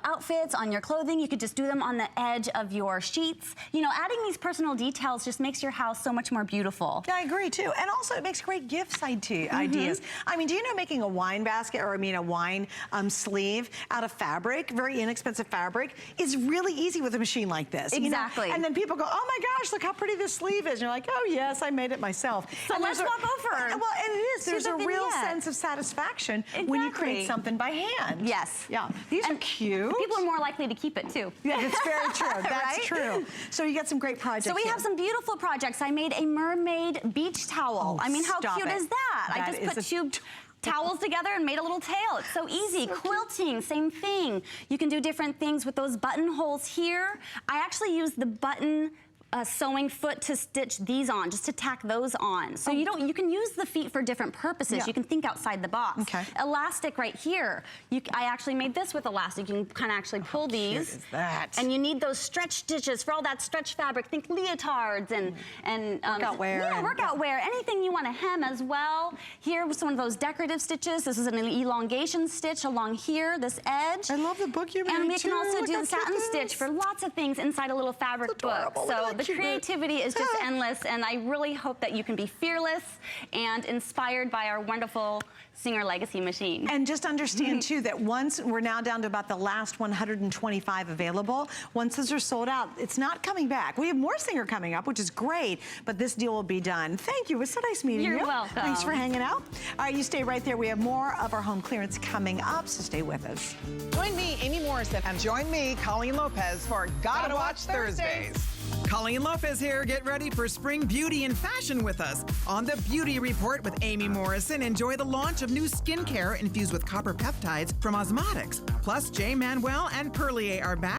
[SPEAKER 8] outfits, on your clothing. You could just do them on the edge of your sheets. Adding these personal details just makes your house so much more beautiful.
[SPEAKER 1] Yeah, I agree too. And also it makes great gift ideas. I mean, do you know making a wine basket, or a wine sleeve out of fabric, very inexpensive fabric, is it's really easy with a machine like this. you know?
[SPEAKER 8] Exactly.
[SPEAKER 1] And then people go, oh my gosh, look how pretty this sleeve is. And you're like, oh yes, I made it myself.
[SPEAKER 8] So
[SPEAKER 1] And
[SPEAKER 8] let's
[SPEAKER 1] there's
[SPEAKER 8] walk over.
[SPEAKER 1] Well, and it is.
[SPEAKER 8] See
[SPEAKER 1] There's
[SPEAKER 8] the
[SPEAKER 1] a real
[SPEAKER 8] vignette.
[SPEAKER 1] sense of satisfaction when you create
[SPEAKER 8] Exactly.
[SPEAKER 1] something by hand.
[SPEAKER 8] Yes.
[SPEAKER 1] Yeah. These are cute.
[SPEAKER 8] People are more likely to keep it too.
[SPEAKER 1] Yeah, that's very true. That's
[SPEAKER 8] Right?
[SPEAKER 1] true. So you got some great projects.
[SPEAKER 8] So we
[SPEAKER 1] here.
[SPEAKER 8] have some beautiful projects. I made a mermaid beach towel.
[SPEAKER 1] Oh,
[SPEAKER 8] I mean, how
[SPEAKER 1] stop
[SPEAKER 8] cute
[SPEAKER 1] it.
[SPEAKER 8] is that?
[SPEAKER 1] That
[SPEAKER 8] I just
[SPEAKER 1] is
[SPEAKER 8] put
[SPEAKER 1] a
[SPEAKER 8] two towels together and made a little tail. It's so easy. Quilting, same thing. You can do different things with those buttonholes here. I actually use the button sewing foot to stitch these on, just to tack those on. So you can use the feet for different purposes.
[SPEAKER 1] Yeah.
[SPEAKER 8] You can think outside the box.
[SPEAKER 1] Okay.
[SPEAKER 8] Elastic right here. I actually made this with elastic. You can kind of actually pull these.
[SPEAKER 1] cute is that?
[SPEAKER 8] And you need those stretch stitches for all that stretch fabric. Think leotards and
[SPEAKER 1] Workout wear
[SPEAKER 8] Yeah,
[SPEAKER 1] and-
[SPEAKER 8] workout wear. Anything you want to hem as well. Here was one of those decorative stitches. This is an elongation stitch along here, this edge.
[SPEAKER 1] I love the book you made,
[SPEAKER 8] And we can
[SPEAKER 1] too.
[SPEAKER 8] also
[SPEAKER 1] Look
[SPEAKER 8] do
[SPEAKER 1] how
[SPEAKER 8] the
[SPEAKER 1] cute
[SPEAKER 8] satin
[SPEAKER 1] it
[SPEAKER 8] stitch
[SPEAKER 1] is.
[SPEAKER 8] for lots of things inside a little fabric
[SPEAKER 1] It's
[SPEAKER 8] book.
[SPEAKER 1] adorable. Look
[SPEAKER 8] So
[SPEAKER 1] how
[SPEAKER 8] the
[SPEAKER 1] cute.
[SPEAKER 8] creativity is just endless, and I really hope that you can be fearless and inspired by our wonderful Singer Legacy machine.
[SPEAKER 1] And just understand too that once we're now down to about the last 125 available, once those are sold out, it's not coming back. We have more Singer coming up, which is great, but this deal will be done. Thank you. It was so nice meeting you.
[SPEAKER 8] You're welcome.
[SPEAKER 1] Thanks for hanging out. All right, you stay right there. We have more of our home clearance coming up, so stay with us.
[SPEAKER 9] Join me, Amy Morrison, and join me, Colleen Lopez, for Gotta Watch Thursdays. Colleen Lopez here. Get ready for spring beauty and fashion with us. On the Beauty Report with Amy Morrison, enjoy the launch of new skincare infused with copper peptides from Osmotics. Plus, Jay Manuel and Perlier are back.